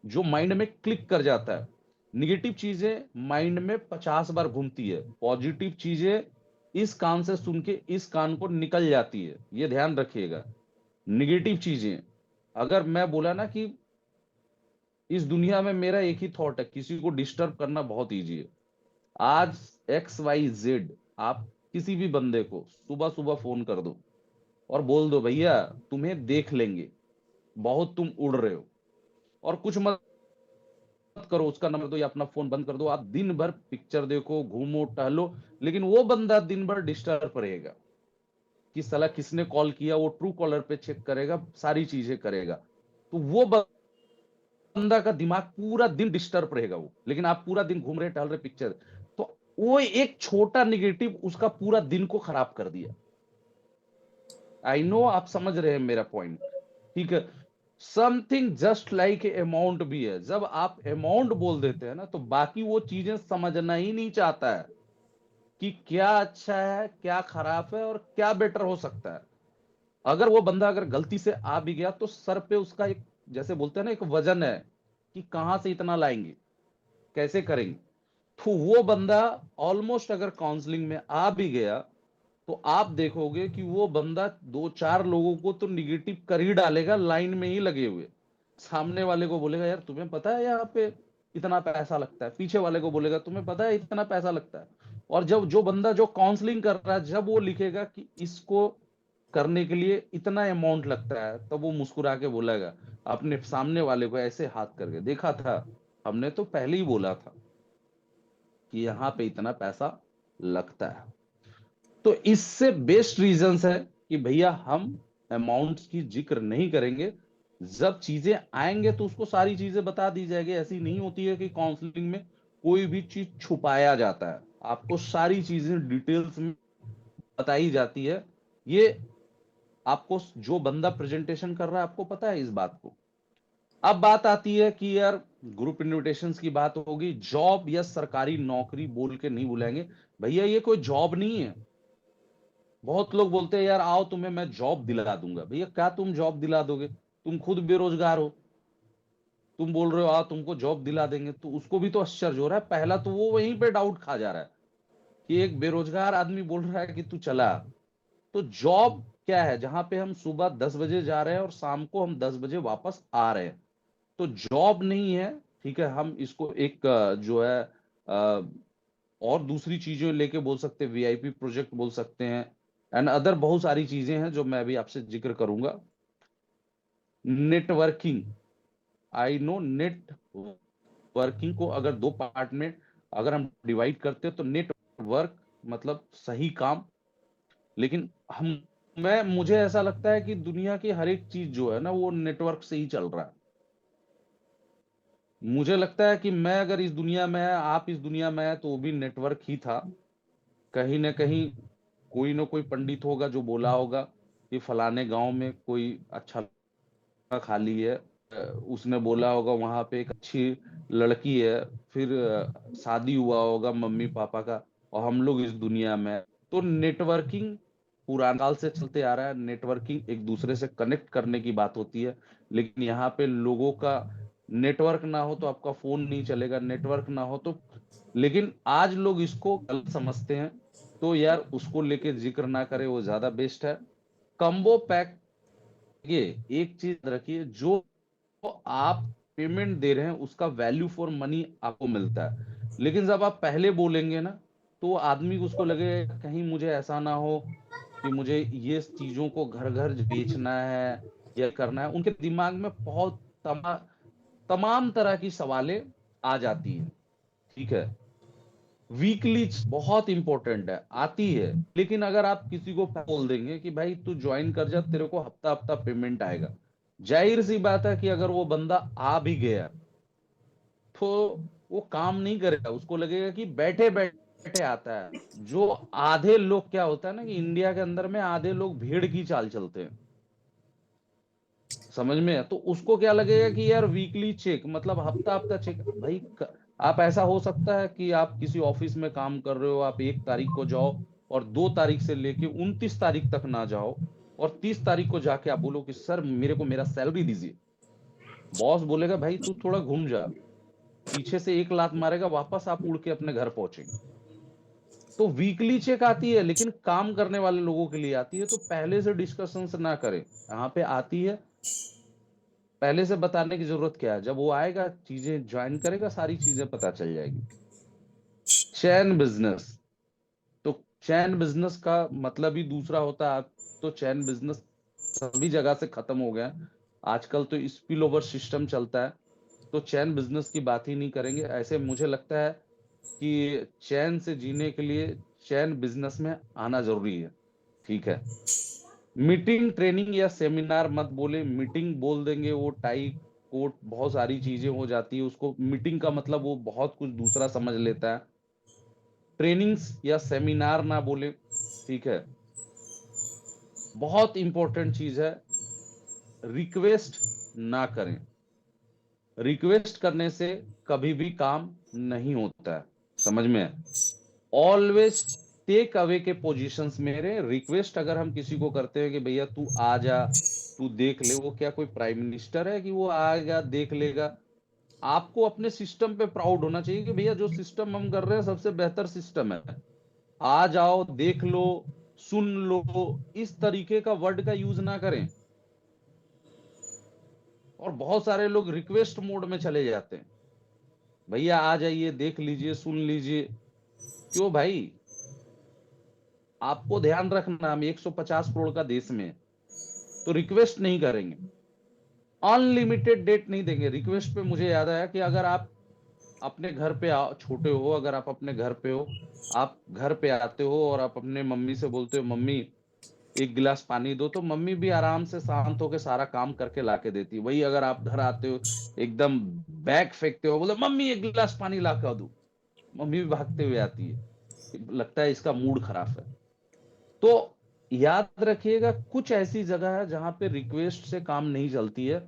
जो माइंड में क्लिक कर जाता है। निगेटिव चीजें माइंड में 50 बार घूमती है, पॉजिटिव चीजें इस कान से सुन के इस कान को निकल जाती है, ये ध्यान रखिएगा। निगेटिव चीजें, अगर मैं बोला ना कि इस दुनिया में मेरा एक ही थॉट है, किसी को डिस्टर्ब करना बहुत इजी है। आज XYZ, आप किसी भी बंदे को सुबह सुबह फोन कर दो और बोल दो भैया तुम्हें देख लेंगे, बहुत तुम उड़ रहे हो, और कुछ मत करो, उसका नंबर दो या अपना फोन बंद कर दो, आप दिन भर पिक्चर देखो, घूमो, टहलो, लेकिन वो बंदा दिन भर डिस्टर्ब रहेगा कि साला किसने कॉल किया, वो ट्रू कॉलर पे चेक करेगा, सारी चीजें करेगा, तो वो बंदा का दिमाग पूरा दिन डिस्टर्ब रहेगा वो। लेकिन आप पूरा दिन घूम रहे, टहल रहे, पिक्चर, तो वो एक छोटा निगेटिव उसका पूरा दिन को खराब कर दिया। आई नो आप समझ रहे हैं मेरा पॉइंट, ठीक है। समथिंग जस्ट लाइक अमाउंट भी है, जब आप अमाउंट बोल देते हैं ना तो बाकी वो चीजें समझना ही नहीं चाहता है कि क्या अच्छा है, क्या खराब है और क्या बेटर हो सकता है। अगर वो बंदा अगर गलती से आ भी गया तो सर पे उसका एक, जैसे बोलते हैं ना, एक वजन है कि कहां से इतना लाएंगे, कैसे करेंगे। तो वो बंदा ऑलमोस्ट अगर काउंसलिंग में आ भी गया तो आप देखोगे कि वो बंदा दो चार लोगों को तो निगेटिव कर ही डालेगा, लाइन में ही लगे हुए। सामने वाले को बोलेगा यार तुम्हें पता है यहाँ पे इतना पैसा लगता है, पीछे वाले को बोलेगा तुम्हें पता है इतना पैसा लगता है। और जब जो बंदा जो काउंसलिंग कर रहा है, जब वो लिखेगा कि इसको करने के लिए इतना अमाउंट लगता है, तब वो मुस्कुरा के बोलेगा अपने सामने वाले को ऐसे हाथ करके, देखा था, हमने तो पहले ही बोला था कि यहाँ पे इतना पैसा लगता है। तो इससे बेस्ट रीजंस है कि भैया हम अमाउंट्स की जिक्र नहीं करेंगे। जब चीजें आएंगे तो उसको सारी चीजें बता दी जाएगी। ऐसी नहीं होती है कि काउंसलिंग में कोई भी चीज छुपाया जाता है, आपको सारी चीजें डिटेल्स में बताई जाती है। ये आपको जो बंदा प्रेजेंटेशन कर रहा है आपको पता है इस बात को। अब बात आती है कि यार ग्रुप इनविटेशंस की बात होगी, जॉब या सरकारी नौकरी बोल के नहीं बुलाएंगे। भैया ये कोई जॉब नहीं है। बहुत लोग बोलते हैं यार आओ तुम्हें मैं जॉब दिला दूंगा। भैया क्या तुम जॉब दिला दोगे? तुम खुद बेरोजगार हो, तुम बोल रहे हो आ तुमको जॉब दिला देंगे, तो उसको भी तो आश्चर्य हो रहा है। पहला तो वो वहीं पे डाउट खा जा रहा है कि एक बेरोजगार आदमी बोल रहा है कि तू चला। तो जॉब क्या है? जहां पे हम सुबह 10 बजे जा रहे हैं और शाम को हम 10 बजे वापस आ रहे हैं, तो जॉब नहीं है। ठीक है, हम इसको एक जो है और दूसरी चीजें लेके बोल सकते हैं, VIP प्रोजेक्ट बोल सकते हैं, एंड अदर बहुत सारी चीजें हैं जो मैं अभी आपसे जिक्र करूंगा। नेटवर्किंग, आई नो नेटवर्किंग को अगर दो पार्ट में अगर हम डिवाइड करते हैं तो नेटवर्क मतलब सही काम। लेकिन हम मैं मुझे ऐसा लगता है कि दुनिया की हर एक चीज जो है ना वो नेटवर्क से ही चल रहा है। मुझे लगता है कि मैं अगर इस दुनिया में है, आप इस दुनिया में है, तो वो भी नेटवर्क ही था। कहीं ना कहीं कोई ना कोई पंडित होगा जो बोला होगा कि फलाने गांव में कोई अच्छा खाली है, उसने बोला होगा वहां पे एक अच्छी लड़की है, फिर शादी हुआ होगा मम्मी पापा का, और हम लोग इस दुनिया में हैं। तो नेटवर्किंग पुराने काल से चलते आ रहा है। नेटवर्किंग एक दूसरे से कनेक्ट करने की बात होती है, लेकिन यहाँ पे लोगों का नेटवर्क ना हो तो आपका फोन नहीं चलेगा, नेटवर्क ना हो तो। लेकिन आज लोग इसको गलत समझते हैं, तो यार उसको लेके जिक्र ना करे वो ज्यादा बेस्ट है। कम्बो पैक, ये एक चीज रखिए, जो आप पेमेंट दे रहे हैं उसका वैल्यू फॉर मनी आपको मिलता है। लेकिन जब आप पहले बोलेंगे ना तो आदमी को उसको लगे कहीं मुझे ऐसा ना हो कि मुझे ये चीजों को घर घर बेचना है या करना है। उनके दिमाग में बहुत तमाम तरह की सवालें आ जाती हैं। ठीक है, वीकली बहुत इंपॉर्टेंट है, आती है। लेकिन अगर आप किसी को बोल देंगे कि भाई तू ज्वाइन कर जा, तेरे को हफ्ता हफ्ता पेमेंट आएगा, जाहिर सी बात है कि अगर वो बंदा आ भी गया तो वो काम नहीं करेगा, उसको लगेगा कि बैठे बैठे आता है। जो आधे लोग, क्या होता है ना कि इंडिया के अंदर में आधे लोग भेड़ की चाल चलते हैं, समझ में है? तो उसको क्या लगेगा कि यार वीकली चेक मतलब हफ्ता हफ्ता चेक भाई आप ऐसा हो सकता है कि आप किसी ऑफिस में काम कर रहे हो, आप 1 तारीख को जाओ और 2 तारीख से लेके 29 तारीख तक ना जाओ, और 30 तारीख को जाके आप बोलो कि सर मेरे को मेरा सैलरी दीजिए। बॉस बोलेगा भाई तू थोड़ा घूम जा, पीछे से एक लात मारेगा, वापस आप उड़ के अपने घर पहुंचेंगे। तो वीकली चेक आती है, लेकिन काम करने वाले लोगों के लिए आती है, तो पहले से डिस्कशन ना करें। यहाँ पे आती है, पहले से बताने की जरूरत क्या है, जब वो आएगा चीजें ज्वाइन करेगा सारी चीजें पता चल जाएगी। चैन बिजनेस, तो चैन बिजनेस का मतलब ही दूसरा होता है। तो चैन बिजनेस सभी जगह से खत्म हो गया है। आजकल तो स्पिल ओवर सिस्टम चलता है, तो चैन बिजनेस की बात ही नहीं करेंगे। ऐसे मुझे लगता है कि चैन से जीने के लिए चैन बिजनेस में आना जरूरी है। ठीक है, मीटिंग ट्रेनिंग या सेमिनार मत बोले, मीटिंग बोल देंगे वो टाई कोट बहुत सारी चीजें हो जाती है, उसको मीटिंग का मतलब वो बहुत कुछ दूसरा समझ लेता है। ट्रेनिंग्स या सेमिनार ना बोले, ठीक है। बहुत इंपॉर्टेंट चीज है, रिक्वेस्ट ना करें। रिक्वेस्ट करने से कभी भी काम नहीं होता है, समझ में है? ऑलवेज टेक अवे के पोजीशंस में रहे। रिक्वेस्ट अगर हम किसी को करते हैं कि भैया तू आ जा, तू देख ले, वो क्या कोई प्राइम मिनिस्टर है कि वो आएगा देख लेगा? आपको अपने सिस्टम पे प्राउड होना चाहिए कि भैया जो सिस्टम हम कर रहे हैं सबसे बेहतर सिस्टम है, आ जाओ देख लो सुन लो। इस तरीके का वर्ड का यूज ना करें। और बहुत सारे लोग रिक्वेस्ट मोड में चले जाते हैं, भैया आ जाइए देख लीजिए सुन लीजिए। क्यों भाई? आपको ध्यान रखना हम 150 करोड़ का देश में हैं, तो रिक्वेस्ट नहीं करेंगे, अनलिमिटेड डेट नहीं देंगे। रिक्वेस्ट पे मुझे याद आया कि अगर आप अपने घर पे छोटे हो, अगर आप अपने घर पे हो, आप घर पे आते हो और आप अपने मम्मी से बोलते हो मम्मी 1 गिलास पानी दो, तो मम्मी भी आराम से शांत होकर सारा काम करके लाके देती है। वही अगर आप घर आते हो एकदम बैग फेंकते हो, बोले मम्मी 1 गिलास पानी ला कर दो, मम्मी भी भागते हुए आती है, लगता है इसका मूड खराब है। तो याद रखिएगा कुछ ऐसी जगह है जहां पे रिक्वेस्ट से काम नहीं चलती है।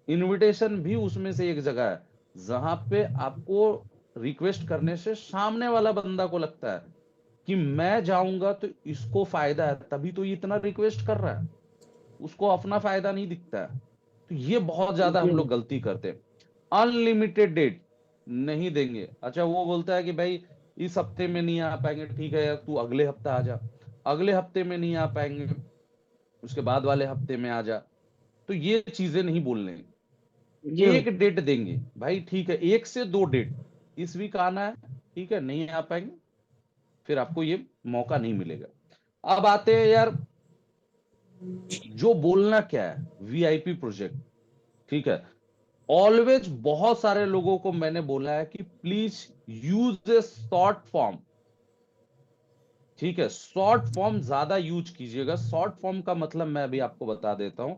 इनविटेशन भी उसमें से एक जगह है जहां पे आपको रिक्वेस्ट करने से सामने वाला बंदा को लगता है कि मैं जाऊंगा तो इसको फायदा है, तभी तो ये इतना रिक्वेस्ट कर रहा है, उसको अपना फायदा नहीं दिखता है। तो ये बहुत ज्यादा जी हम लोग गलती करते हैं। अनलिमिटेड डेट नहीं देंगे। अच्छा वो बोलता है कि भाई इस हफ्ते में नहीं आ पाएंगे, ठीक है यार तू अगले हफ्ते आ जा। अगले हफ्ते में नहीं आ पाएंगे, उसके बाद वाले हफ्ते में आ जा। तो ये चीजें नहीं बोलने। जी एक डेट देंगे भाई, ठीक है 1 से 2 डेट, इस वीक आना है, ठीक है नहीं आ पाएंगे, फिर आपको ये मौका नहीं मिलेगा। अब आते हैं यार, जो बोलना क्या है, वीआईपी प्रोजेक्ट, ठीक है। ऑलवेज बहुत सारे लोगों को मैंने बोला है कि please use A short form, ठीक है। शॉर्ट फॉर्म ज्यादा यूज कीजिएगा। शॉर्ट फॉर्म का मतलब मैं अभी आपको बता देता हूं।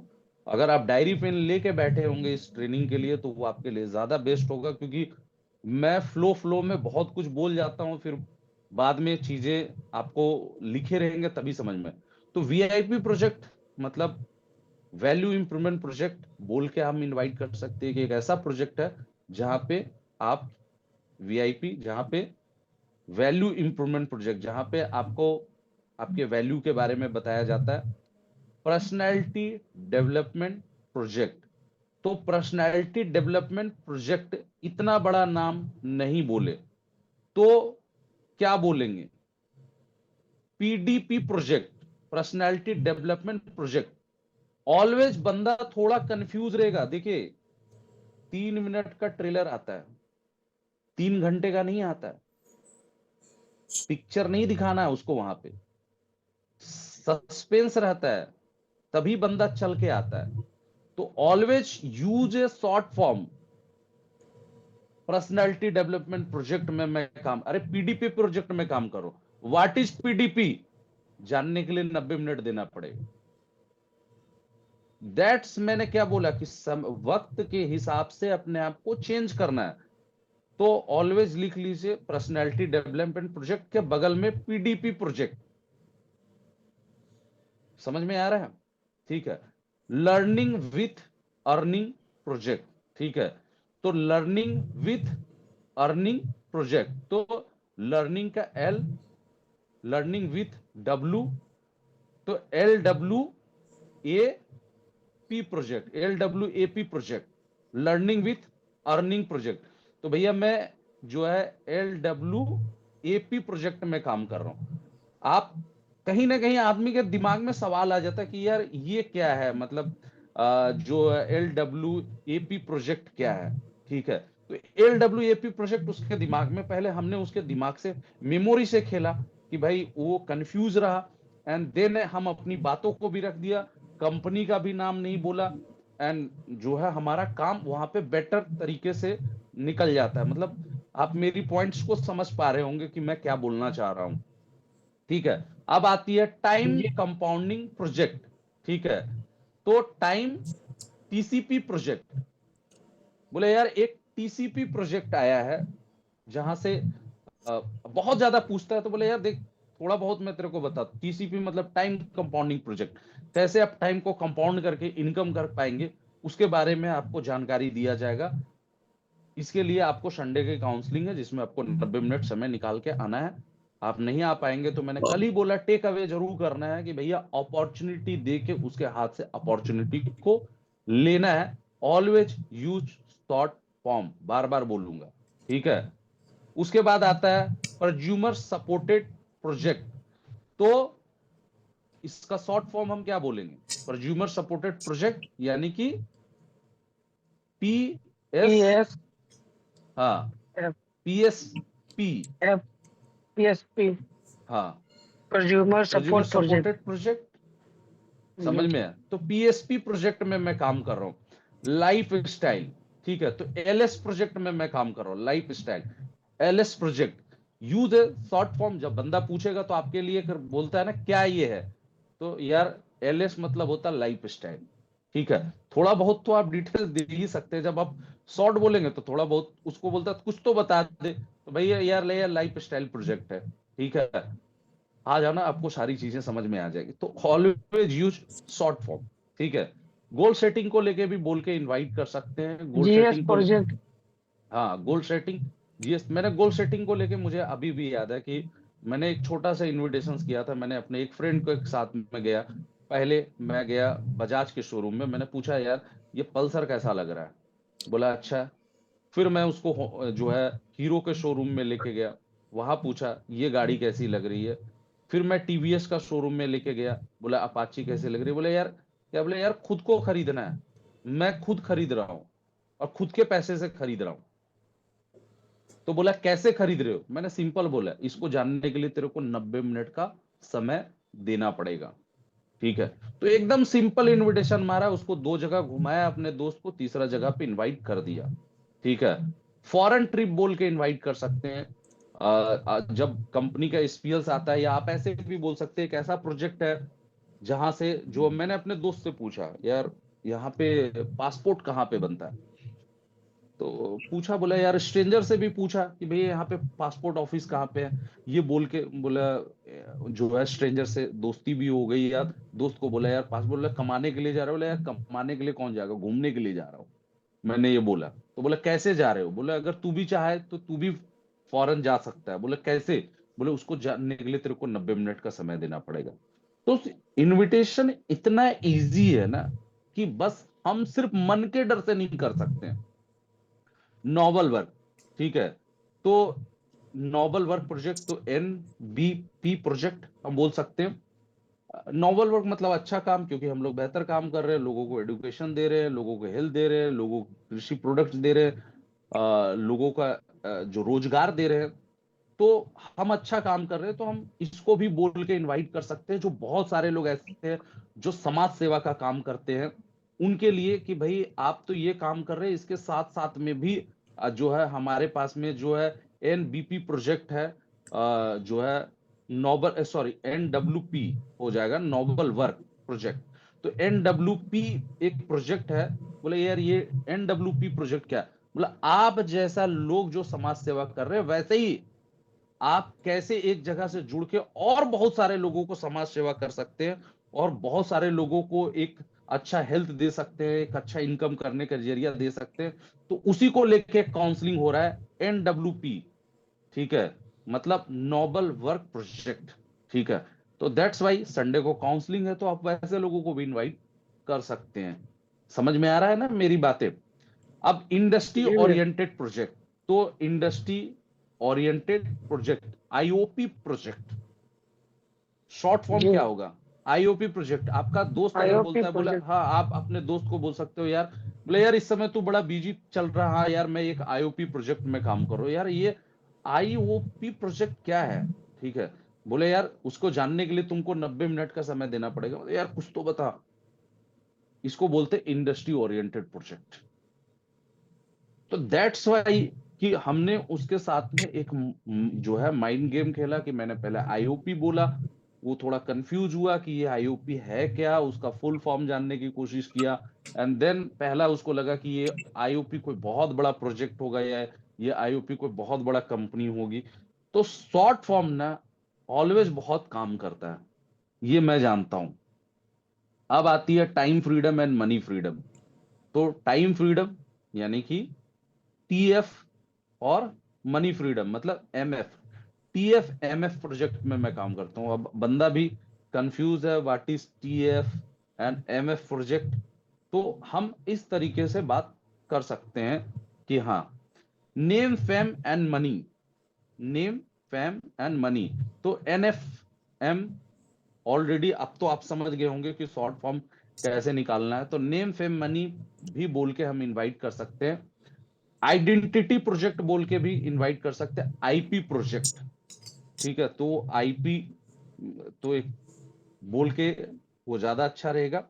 अगर आप डायरी पेन लेके बैठे होंगे इस ट्रेनिंग के लिए तो वो आपके लिए ज्यादा बेस्ट होगा, क्योंकि मैं फ्लो फ्लो में बहुत कुछ बोल जाता हूं, फिर बाद में चीजें आपको लिखे रहेंगे तभी समझ में। तो वीआईपी प्रोजेक्ट मतलब वैल्यू इंप्रूवमेंट प्रोजेक्ट बोल के हम इनवाइट कर सकते हैं कि एक ऐसा प्रोजेक्ट है जहां पे आप वीआईपी, जहां पे वैल्यू इंप्रूवमेंट प्रोजेक्ट, जहां पे आपको आपके वैल्यू के बारे में बताया जाता है। पर्सनैलिटी डेवलपमेंट प्रोजेक्ट, तो पर्सनैलिटी डेवलपमेंट प्रोजेक्ट इतना बड़ा नाम नहीं बोले तो क्या बोलेंगे? PDP project, personality development project. Always बंदा थोड़ा कंफ्यूज रहेगा। देखिए 3 मिनट का ट्रेलर आता है, 3 घंटे का नहीं आता है। पिक्चर नहीं दिखाना है उसको, वहां पे सस्पेंस रहता है, तभी बंदा चल के आता है। तो ऑलवेज यूज ए short form. Personality development project में मैं काम, अरे पीडीपी प्रोजेक्ट में काम करो। व्हाट इज पीडीपी जानने के लिए 90 मिनट देना पड़ेगा। दैट्स मैंने क्या बोला कि वक्त के हिसाब से अपने आप को चेंज करना है। तो ऑलवेज लिख लीजिए पर्सनैलिटी डेवलपमेंट प्रोजेक्ट के बगल में पीडीपी प्रोजेक्ट। समझ में आ रहा है? ठीक है। Learning with earning project. ठीक है। तो लर्निंग विथ अर्निंग प्रोजेक्ट, तो लर्निंग का एल, लर्निंग विथ डब्ल्यू, तो LWAP project, LWAP project, learning with earning project. तो भैया मैं जो है LWAP प्रोजेक्ट में काम कर रहा हूं। आप कहीं ना कहीं आदमी के दिमाग में सवाल आ जाता है कि यार ये क्या है, मतलब जो LWAP प्रोजेक्ट क्या है। ठीक है। तो LWAP प्रोजेक्ट उसके दिमाग में, पहले हमने उसके दिमाग से, मेमोरी से खेला कि भाई वो कंफ्यूज रहा, एंड देन हम अपनी बातों को भी रख दिया, कंपनी का भी नाम नहीं बोला, एंड जो है हमारा काम वहां पे बेटर तरीके से निकल जाता है। मतलब आप मेरी पॉइंट्स को समझ पा रहे होंगे कि मैं क्या बोलना चाह रहा हूं। ठीक है। अब आती है टाइम जी कंपाउंडिंग प्रोजेक्ट। ठीक है। तो टाइम टीसीपी प्रोजेक्ट, बोले यार एक टीसीपी प्रोजेक्ट आया है जहां से बहुत ज्यादा पूछता है, तो बोले यार देख थोड़ा बहुत मैं तेरे को बता, टीसीपी मतलब टाइम कंपाउंडिंग प्रोजेक्ट, कैसे आप टाइम को कंपाउंड करके इनकम कर पाएंगे, उसके बारे में आपको जानकारी दिया जाएगा। इसके लिए आपको संडे की काउंसलिंग है जिसमें आपको 90 मिनट समय निकाल के आना है। आप नहीं आ पाएंगे तो मैंने कल ही बोला टेक अवे जरूर करना है कि भैया अपॉर्चुनिटी दे के उसके हाथ से अपॉर्चुनिटी को लेना है। ऑलवेज यूज शॉर्ट फॉर्म, बार बार बोलूंगा। ठीक है। उसके बाद आता है कंज्यूमर सपोर्टेड प्रोजेक्ट। तो इसका शॉर्ट फॉर्म हम क्या बोलेंगे? कंज्यूमर सपोर्टेड प्रोजेक्ट यानी कि PS, PS हाँ, F PSP, F PSP हाँ, consumer consumer support project. Supported project. जी समझ में है? तो PSP प्रोजेक्ट में मैं काम कर रहा हूं, लाइफ स्टाइल। ठीक है। तो LS प्रोजेक्ट में मैं काम कर रहा हूं, life style, LS project. Use है शॉर्ट फॉर्म, जब बंदा पूछेगा तो आपके लिए बोलता है ना क्या ये है, तो यार LS मतलब होता है लाइफ स्टाइल। ठीक है। थोड़ा बहुत तो आप डिटेल दे ही सकते हैं, जब आप शॉर्ट बोलेंगे तो थोड़ा बहुत उसको बोलता है कुछ तो बता दे, तो भैया यार ले लाइफ स्टाइल प्रोजेक्ट है। ठीक है। आ जाना, आपको सारी चीजें समझ में आ जाएगी। तो ऑलवेज यूज शॉर्ट फॉर्म। ठीक है। गोल सेटिंग को लेके भी बोल के इनवाइट कर सकते हैं, गोल GS सेटिंग को प्रोजेक्ट। हाँ, गोल सेटिंग। जीएस, मैंने गोल सेटिंग को लेके, मुझे अभी भी याद है कि मैंने एक छोटा सा इनविटेशन किया था। मैंने अपने एक फ्रेंड को एक साथ में गया, पहले मैं गया बजाज के शोरूम में, मैंने पूछा यार ये पल्सर कैसा लग रहा है, बोला अच्छा। फिर मैं उसको जो है हीरो के शोरूम में लेके गया, वहां पूछा ये गाड़ी कैसी लग रही है। फिर मैं टीवीएस का शोरूम में लेके गया, बोला अपाची कैसे लग रही है, बोले यार क्या, बोले यार खुद को खरीदना है, मैं खुद खरीद रहा हूँ और खुद के पैसे से खरीद रहा हूँ। तो बोला कैसे खरीद रहे हो, मैंने सिंपल बोला इसको जानने के लिए तेरे को 90 मिनट का समय देना पड़ेगा। ठीक है। तो एकदम सिंपल इनविटेशन मारा, उसको 2 जगह घुमाया अपने दोस्त को, तीसरा जगह पे इनवाइट कर दिया। ठीक है। फॉरेन ट्रिप बोल के इनवाइट कर सकते हैं। जब कंपनी का SPLs आता है, या आप ऐसे भी बोल सकते हैं एक ऐसा प्रोजेक्ट है जहां से, जो मैंने अपने दोस्त से पूछा यार यहाँ पे पासपोर्ट कहाँ पे बनता है, तो पूछा, बोला यार स्ट्रेंजर से भी पूछा कि भैया यहाँ पे पासपोर्ट ऑफिस कहाँ पे है, ये बोल के बोला, जो है स्ट्रेंजर से दोस्ती भी हो गई यार। दोस्त को बोला यार पासपोर्ट, बोला कमाने के लिए जा रहे हो, बोला यार कमाने के लिए कौन जाएगा, घूमने के लिए जा रहा हूँ। मैंने ये बोला, तो बोला कैसे जा रहे हो, बोला अगर तू भी चाहे तो तू भी फॉरेन जा सकता है, बोला कैसे, बोले उसको जानने के लिए तेरे को 90 मिनट का समय देना पड़ेगा। तो इनविटेशन इतना इजी है ना कि बस हम सिर्फ मन के डर से नहीं कर सकते हैं। Novel work. ठीक है। तो नॉवल वर्क प्रोजेक्ट, तो NBP प्रोजेक्ट हम बोल सकते हैं। नॉवल वर्क मतलब अच्छा काम, क्योंकि हम लोग बेहतर काम कर रहे हैं, लोगों को एडुकेशन दे रहे हैं, लोगों को हेल्थ दे रहे हैं, लोगों को कृषि प्रोडक्ट्स दे रहे हैं, लोगों का जो रोजगार दे रहे हैं। तो हम अच्छा काम कर रहे हैं, तो हम इसको भी बोल के इनवाइट कर सकते हैं। जो बहुत सारे लोग ऐसे हैं जो समाज सेवा का काम करते हैं, उनके लिए कि भाई आप तो ये काम कर रहे हैं, इसके साथ साथ में भी जो है हमारे पास में जो है NBP प्रोजेक्ट है, जो है नोबल, सॉरी NWP हो जाएगा, नोबल वर्क प्रोजेक्ट। तो NWP एक प्रोजेक्ट है, बोले यार ये NWP प्रोजेक्ट क्या है, मतलब आप जैसा लोग जो समाज सेवा कर रहे हैं, वैसे ही आप कैसे एक जगह से जुड़ के और बहुत सारे लोगों को समाज सेवा कर सकते हैं, और बहुत सारे लोगों को एक अच्छा हेल्थ दे सकते हैं, एक अच्छा इनकम करने का जरिया दे सकते हैं। तो उसी को लेके काउंसलिंग हो रहा है, NWP। ठीक है, मतलब नोबल वर्क प्रोजेक्ट। ठीक है, तो दैट्स वाई संडे को काउंसलिंग है, तो आप वैसे लोगों को भी इनवाइट कर सकते हैं। समझ में आ रहा है ना मेरी बातें? अब इंडस्ट्री जी भैया। ओरिएंटेड प्रोजेक्ट, तो industry oriented project, IOP project, short form जी। क्या होगा? IOP project. आपका दोस्त अगर आईओपी बोलता है, बोला प्रोजेक्ट। हाँ, आप अपने दोस्त को बोल सकते हो यार, बोले यार इस समय तू बड़ा बिजी चल रहा है, हाँ यार मैं एक IOP प्रोजेक्ट में काम कर रहा हूँ यार, ये IOP प्रोजेक्ट क्या है? ठीक है, बोले यार उसको जानने के लिए तुमको 90 मिनट का समय देना पड़ेगा, बोले यार कुछ तो बता। इसको बोलते इंडस्ट्री ओरिएंटेड प्रोजेक्ट। तो दैट्स वाई कि हमने उसके साथ में एक जो है माइंड गेम खेला, कि मैंने पहले IOP बोला, वो थोड़ा कंफ्यूज हुआ कि ये IOP है क्या, उसका फुल फॉर्म जानने की कोशिश किया। एंड देन पहला उसको लगा कि ये IOP कोई बहुत बड़ा प्रोजेक्ट होगा, या ये IOP कोई बहुत बड़ा कंपनी होगी। तो शॉर्ट फॉर्म ना ऑलवेज बहुत काम करता है, ये मैं जानता हूं। अब आती है time freedom and money freedom. तो टाइम फ्रीडम यानी कि TF, और मनी फ्रीडम मतलब MF। TF MF प्रोजेक्ट में मैं काम करता हूँ। अब बंदा भी कंफ्यूज है, what is TF and MF project. तो हम इस तरीके से बात कर सकते हैं कि हाँ, name fame and money, name fame and money. तो NFM ऑलरेडी अब तो आप समझ गए होंगे कि शॉर्ट फॉर्म कैसे निकालना है। तो नेम फेम मनी भी बोल के हम इनवाइट कर सकते हैं। आइडेंटिटी प्रोजेक्ट बोल के भी इनवाइट कर सकते हैं, IP प्रोजेक्ट। ठीक है, तो IP तो एक बोल के वो ज्यादा अच्छा रहेगा।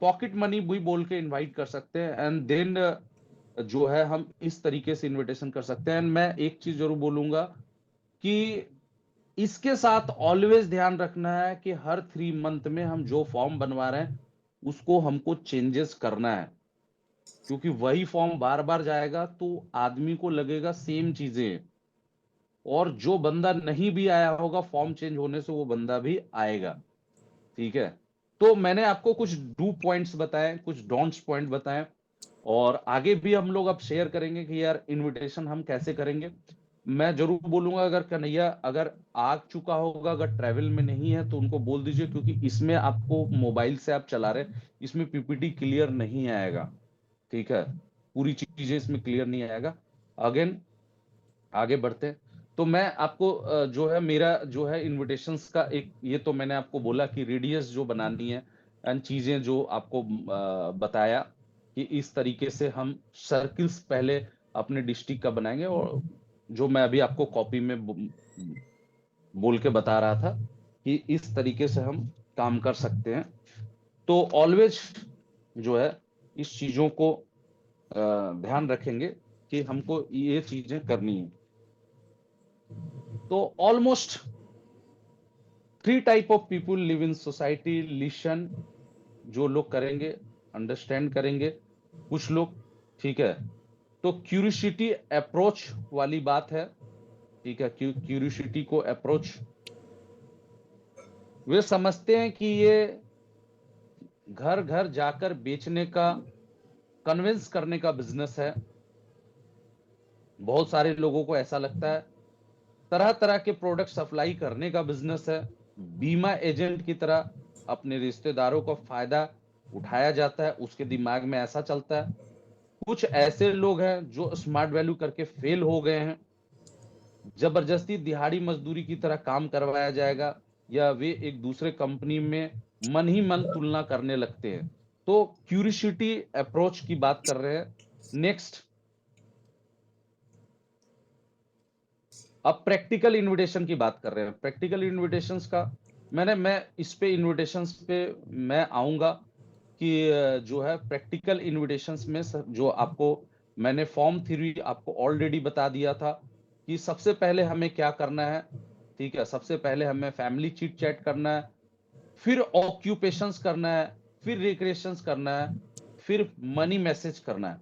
पॉकेट मनी भी बोल के इनवाइट कर सकते हैं। एंड देन जो है हम इस तरीके से इनविटेशन कर सकते हैं। मैं एक चीज जरूर बोलूंगा कि इसके साथ ऑलवेज ध्यान रखना है कि हर 3 मंथ में हम जो फॉर्म बनवा रहे हैं उसको हमको चेंजेस करना है, क्योंकि वही फॉर्म बार बार जाएगा तो आदमी को लगेगा सेम चीजें हैं। और जो बंदा नहीं भी आया होगा, फॉर्म चेंज होने से वो बंदा भी आएगा। ठीक है, तो मैंने आपको कुछ डू पॉइंट्स बताए, कुछ डोंट्स पॉइंट बताए, और आगे भी हम लोग अब शेयर करेंगे कि यार इनविटेशन हम कैसे करेंगे। मैं जरूर बोलूंगा, अगर कन्हैया अगर आ चुका होगा, अगर ट्रैवल में नहीं है तो उनको बोल दीजिए, क्योंकि इसमें आपको मोबाइल से आप चला रहे, इसमें PPT क्लियर नहीं आएगा। ठीक है, पूरी चीजें इसमें क्लियर नहीं आएगा। अगेन आगे बढ़ते हैं। तो मैं आपको जो है मेरा जो है इनविटेशंस का एक, ये तो मैंने आपको बोला कि रेडियस जो बनानी है, एंड चीजें जो आपको बताया कि इस तरीके से हम सर्किल्स पहले अपने डिस्ट्रिक्ट का बनाएंगे, और जो मैं अभी आपको कॉपी में बोल के बता रहा था कि इस तरीके से हम काम कर सकते हैं। तो ऑलवेज जो है इस चीजों को ध्यान रखेंगे कि हमको ये चीजें करनी है। तो almost 3 type of people live in society. Listen, जो लोग करेंगे, अंडरस्टैंड करेंगे, कुछ लोग। ठीक है, तो क्यूरियोसिटी अप्रोच वाली बात है। ठीक है, क्यूरियोसिटी को अप्रोच, वे समझते हैं कि ये घर घर जाकर बेचने का, कन्विंस करने का बिजनेस है। बहुत सारे लोगों को ऐसा लगता है। तरह तरह के प्रोडक्ट सप्लाई करने का बिजनेस है। बीमा एजेंट की तरह अपने रिश्तेदारों का फायदा उठाया जाता है, उसके दिमाग में ऐसा चलता है। कुछ ऐसे लोग हैं जो स्मार्ट वैल्यू करके फेल हो गए हैं। जबरदस्ती दिहाड़ी मजदूरी की तरह काम करवाया जाएगा, या वे एक दूसरे कंपनी में मन ही मन तुलना करने लगते हैं। तो क्यूरियोसिटी अप्रोच की बात कर रहे हैं। नेक्स्ट, अब प्रैक्टिकल इनविटेशन की बात कर रहे हैं। प्रैक्टिकल इनविटेशंस का मैं इस पे इनविटेशंस पे मैं आऊंगा कि जो है प्रैक्टिकल इनविटेशंस में जो आपको मैंने फॉर्म थ्योरी आपको ऑलरेडी बता दिया था कि सबसे पहले हमें क्या करना है। ठीक है, सबसे पहले हमें फैमिली चिट चैट करना है, फिर ऑक्यूपेशंस करना है, फिर रिक्रिएशंस करना है, फिर मनी मैसेज करना है।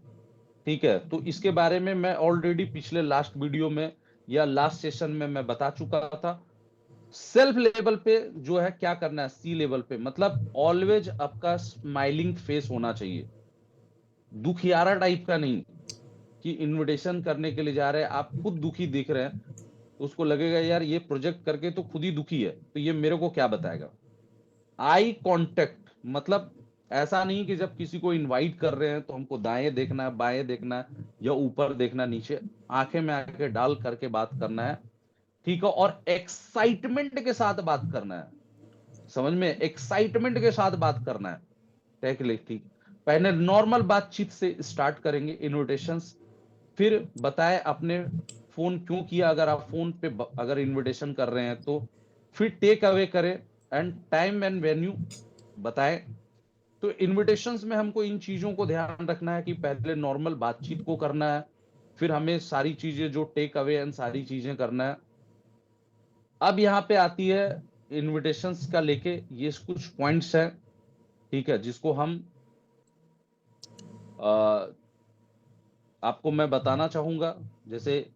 ठीक है, तो इसके बारे में मैं ऑलरेडी पिछले लास्ट वीडियो में या लास्ट सेशन में मैं बता चुका था। सेल्फ लेवल पे जो है क्या करना है, सी लेवल पे मतलब ऑलवेज आपका स्माइलिंग फेस होना चाहिए, दुखियारा टाइप का नहीं कि इनविटेशन करने के लिए जा रहे हैं आप खुद दुखी दिख रहे हैं तो उसको लगेगा यार ये प्रोजेक्ट करके तो खुद ही दुखी है तो ये मेरे को क्या बताएगा। आई कांटेक्ट मतलब ऐसा नहीं कि जब किसी को इनवाइट कर रहे हैं तो हमको दाएं देखना है, बाएं देखना है या ऊपर देखना, नीचे आंखें में आंखें डाल करके बात करना है, ठीक है। और एक्साइटमेंट के साथ बात करना है, समझ में, एक्साइटमेंट के साथ बात करना है। ठीक, पहले नॉर्मल बातचीत से स्टार्ट करेंगे इनविटेशंस, फिर बताएं आपने फोन क्यों किया, अगर आप फोन पे अगर इनविटेशन कर रहे हैं तो फिर टेक अवे करें एंड टाइम एंड वेन्यू बताएं। तो इनविटेशंस में हमको इन चीजों को ध्यान रखना है कि पहले नॉर्मल बातचीत को करना है, फिर हमें सारी चीजें जो टेक अवे एंड सारी चीजें करना है। अब यहाँ पे आती है इनविटेशंस का लेके ये कुछ पॉइंट्स हैं, ठीक है, जिसको हम आपको मैं बताना चाहूंगा। जैसे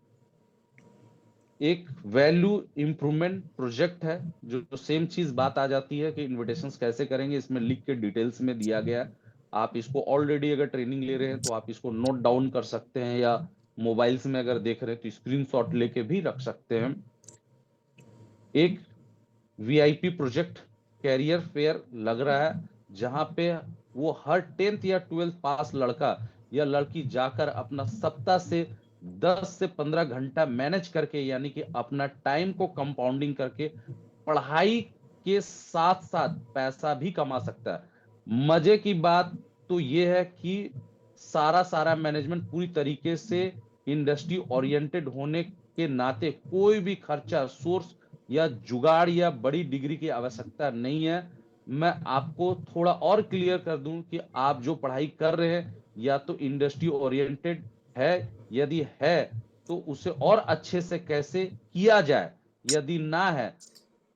एक वैल्यू इंप्रूवमेंट प्रोजेक्ट है, जो सेम चीज बात आ जाती है कि इनविटेशंस कैसे करेंगे, इसमें लिख के डिटेल्स में दिया गया है। आप इसको ऑलरेडी अगर ट्रेनिंग ले रहे हैं तो आप इसको नोट डाउन कर सकते हैं या मोबाइल्स में अगर देख रहे हैं तो स्क्रीनशॉट लेके भी रख सकते हैं। एक वीआईपी प्रोजेक्ट कैरियर फेयर लग रहा है जहां पे वो हर 10th या 12th पास लड़का या लड़की जाकर अपना सप्ताह से 10 से 15 घंटा मैनेज करके यानी कि अपना टाइम को कंपाउंडिंग करके पढ़ाई के साथ साथ पैसा भी कमा सकता है। मजे की बात तो ये है कि सारा मैनेजमेंट पूरी तरीके से इंडस्ट्री ओरिएंटेड होने के नाते कोई भी खर्चा सोर्स या जुगाड़ या बड़ी डिग्री की आवश्यकता नहीं है। मैं आपको थोड़ा और क्लियर कर दूं कि आप जो पढ़ाई कर रहे हैं या तो इंडस्ट्री ओरिएंटेड है, यदि है तो उसे और अच्छे से कैसे किया जाए, यदि ना है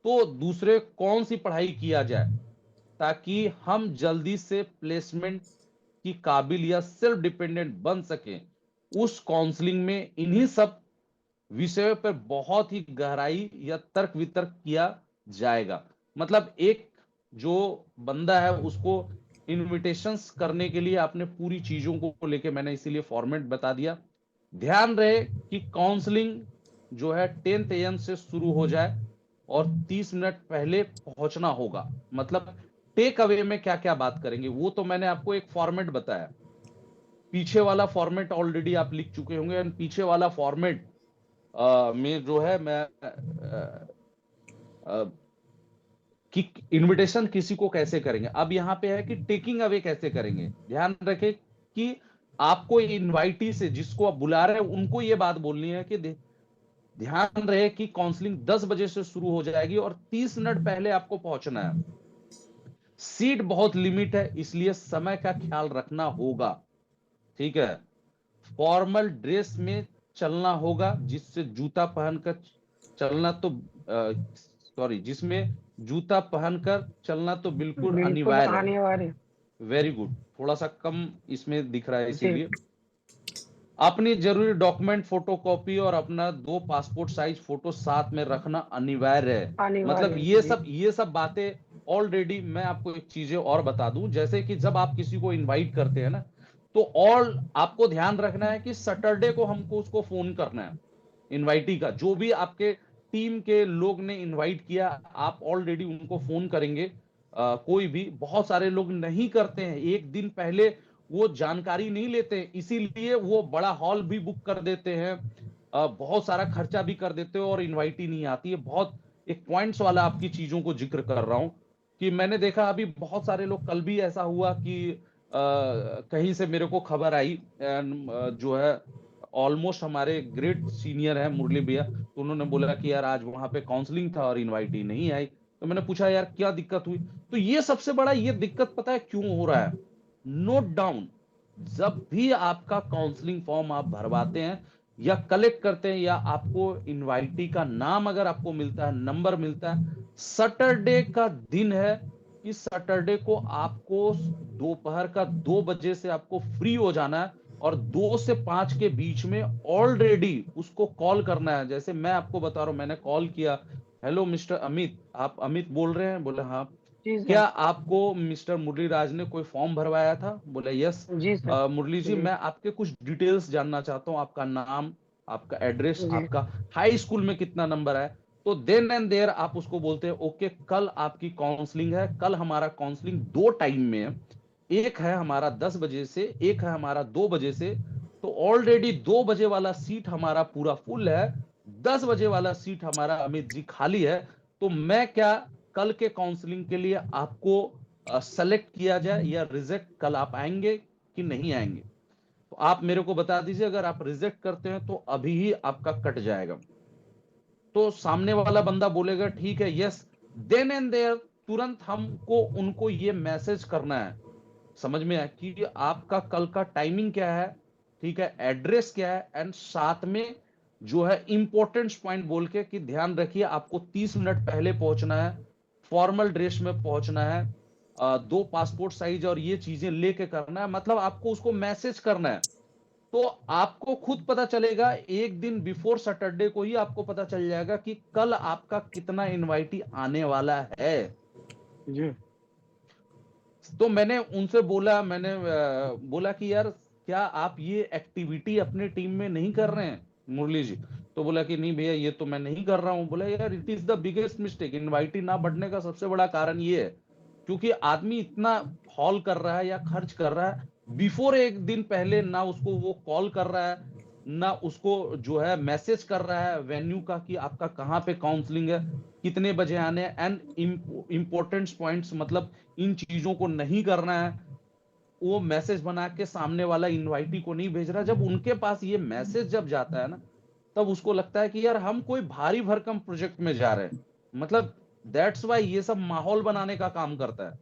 तो दूसरे कौन सी पढ़ाई किया जाए ताकि हम जल्दी से प्लेसमेंट की काबिल या सेल्फ डिपेंडेंट बन सकें। उस काउंसलिंग में इन्हीं सब विषयों पर बहुत ही गहराई या तर्क वितर्क किया जाएगा। मतलब एक जो बंदा है उसको इनविटेशंस करने के लिए आपने पूरी चीजों को लेके मैंने इसीलिए फॉर्मेट बता दिया। ध्यान रहे कि काउंसलिंग जो है 10 AM से शुरू हो जाए और 30 मिनट पहले पहुंचना होगा। मतलब टेक अवे में क्या क्या बात करेंगे वो तो मैंने आपको एक फॉर्मेट बताया, पीछे वाला फॉर्मेट ऑलरेडी आप लिख चुके होंगे एंड पीछे वाला फॉर्मेट में जो है मैं कि इनविटेशन किसी को कैसे करेंगे। अब यहाँ पे है कि टेकिंग अवे कैसे करेंगे। ध्यान रखें कि आपको इनवाइटी से जिसको आप बुला रहे हैं उनको ये बात बोलनी है कि ध्यान रहे कि काउंसलिंग 10 बजे से शुरू हो जाएगी और 30 मिनट पहले आपको पहुंचना है। सीट बहुत लिमिट है इसलिए समय का ख्याल रखना होगा, ठीक है। फॉर्मल ड्रेस में चलना होगा जिससे जूता पहनकर चलना तो सॉरी जिसमें जूता पहनकर चलना तो बिल्कुल बिल्कुल अनिवार्य है। अनिवार्य। वेरी गुड, थोड़ा सा कम इसमें दिख रहा है जी। इसीलिए। अपनी जरूरी डॉक्यूमेंट फोटोकॉपी और अपना 2 पासपोर्ट साइज फोटो साथ में रखना अनिवार्य है। मतलब अनिवार्य ये सब बातें ऑलरेडी मैं आपको एक चीजें और बता दूं, जैसे कि जब आप किसी को इनवाइट करते हैं ना तो ऑल आपको ध्यान रखना है कि सैटरडे को हमको उसको फोन करना है। इनवाइटी का जो भी आपके टीम के लोग ने इनवाइट किया आप ऑलरेडी उनको फोन करेंगे। कोई भी, बहुत सारे लोग नहीं करते हैं, एक दिन पहले वो जानकारी नहीं लेते हैं इसीलिए वो बड़ा हॉल भी बुक कर देते हैं, बहुत सारा खर्चा भी कर देते हो और इनवाइटी नहीं आती है। बहुत एक पॉइंट्स वाला आपकी चीजों को जिक्र कर रहा हूं कि मैंने देखा अभी बहुत सारे लोग, कल भी ऐसा हुआ कि कहीं से मेरे को खबर आई जो है ऑलमोस्ट हमारे ग्रेट सीनियर है मुरली भैया, तो उन्होंने बोला कि यार आज वहां पे काउंसलिंग था और इनवाइटी नहीं आई। तो मैंने पूछा यार क्या दिक्कत हुई, तो ये सबसे बड़ा ये दिक्कत पता है क्यों हो रहा है। नोट डाउन, जब भी आपका काउंसलिंग फॉर्म आप भरवाते हैं या कलेक्ट करते हैं या आपको इनवाइटी का नाम अगर आपको मिलता है, नंबर मिलता है, सैटरडे का दिन है, इस सैटरडे को आपको दोपहर का 2 बजे से आपको फ्री हो जाना है और 2 से 5 के बीच में ऑलरेडी उसको कॉल करना है। जैसे मैं आपको बता रहा हूँ, मैंने कॉल किया, हेलो मिस्टर अमित, आप अमित बोल रहे हैं? बोले हाँ। जी सर। क्या आपको मिस्टर मुरली राज ने कोई फॉर्म भरवाया था? बोले यस। जी सर। मुरली जी, जी मैं आपके कुछ डिटेल्स जानना चाहता हूँ, आपका नाम, आपका एड्रेस, जी आपका हाई स्कूल में कितना नंबर है। तो देन एंड देयर आप उसको बोलते हैं ओके, कल आपकी काउंसलिंग है। कल हमारा काउंसलिंग 2 टाइम में है, एक है हमारा 10 बजे से, एक है हमारा 2 बजे से। तो ऑलरेडी 2 बजे वाला सीट हमारा पूरा फुल है, 10 बजे वाला सीट हमारा अमित जी खाली है। तो मैं क्या कल के काउंसलिंग के लिए आपको सेलेक्ट किया जाए या रिजेक्ट? कल आप आएंगे कि नहीं आएंगे? तो आप मेरे को बता दीजिए। अगर आप रिजेक्ट करते हैं तो अभी ही आपका कट जाएगा। तो सामने वाला बंदा बोलेगा ठीक है, यस। देन एंड देयर तुरंत हमको उनको ये मैसेज करना है, समझ में आया कि आपका कल का टाइमिंग क्या है, ठीक है, एड्रेस क्या है, एंड साथ में जो है इंपॉर्टेंट पॉइंट बोल के कि ध्यान रखिए आपको 30 मिनट पहले पहुंचना है, फॉर्मल ड्रेस में पहुंचना है, 2 पासपोर्ट साइज और ये चीजें लेके करना है। मतलब आपको उसको मैसेज करना है। तो आपको खुद पता चलेगा, एक दिन बिफोर सैटरडे को ही आपको पता चल जाएगा कि कल आपका कितना इनवाइटी आने वाला है। जी। तो मैंने उनसे बोला, मैंने बोला कि यार क्या आप ये एक्टिविटी अपने टीम में नहीं कर रहे हैं मुरली जी? तो बोला कि नहीं भैया, ये तो मैं नहीं कर रहा हूं। बोला यार, it is the biggest mistake. Invitee ना बढ़ने का सबसे बड़ा कारण ये है क्योंकि आदमी इतना हॉल कर रहा है या खर्च कर रहा है, बिफोर एक दिन पहले ना उसको वो कॉल कर रहा है, ना उसको जो है मैसेज कर रहा है वेन्यू का कि आपका कहाँ पे काउंसलिंग है, कितने बजे आने हैं, एंड इंपॉर्टेंट पॉइंट्स, मतलब इन चीजों को नहीं करना है। वो मैसेज बना के सामने वाला इनवाइटी को नहीं भेज रहा। जब उनके पास ये मैसेज जब जाता है ना, तब उसको लगता है कि यार हम कोई भारी भरकम प्रोजेक्ट में जा रहे हैं। मतलब दैट्स वाई ये सब माहौल बनाने का काम करता है।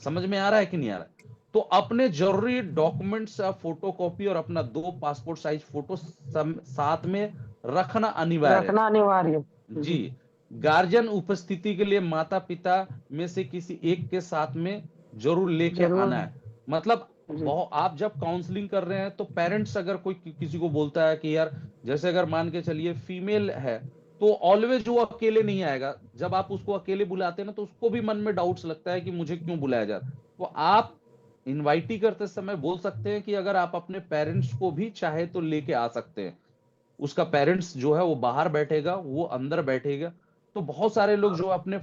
समझ में आ रहा है कि नहीं आ रहा है? तो अपने जरूरी डॉक्यूमेंट्स, फोटो कॉपी और अपना 2 पासपोर्ट साइज फोटो साथ में रखना अनिवार्य है। रखना अनिवार्य। जी। जी। गार्जियन उपस्थिति के लिए माता पिता में से किसी एक के साथ में जरूर लेके जरूर। आना है। मतलब जी। बहुत, आप जब काउंसलिंग कर रहे हैं तो पेरेंट्स अगर कोई किसी को बोलता है कि यार, जैसे अगर मान के चलिए फीमेल है, तो ऑलवेज वो अकेले नहीं आएगा। जब आप उसको अकेले बुलाते हैं ना, तो उसको भी मन में डाउट्स लगता है कि मुझे क्यों बुलाया जा रहा है। तो आप इनवाइटी करते समय बोल सकते हैं कि अगर आप अपने पेरेंट्स को भी चाहे तो लेके आ सकते हैं। उसका पेरेंट्स जो है वो बाहर बैठेगा, वो अंदर बैठेगा। तो बहुत सारे लोग जो अपने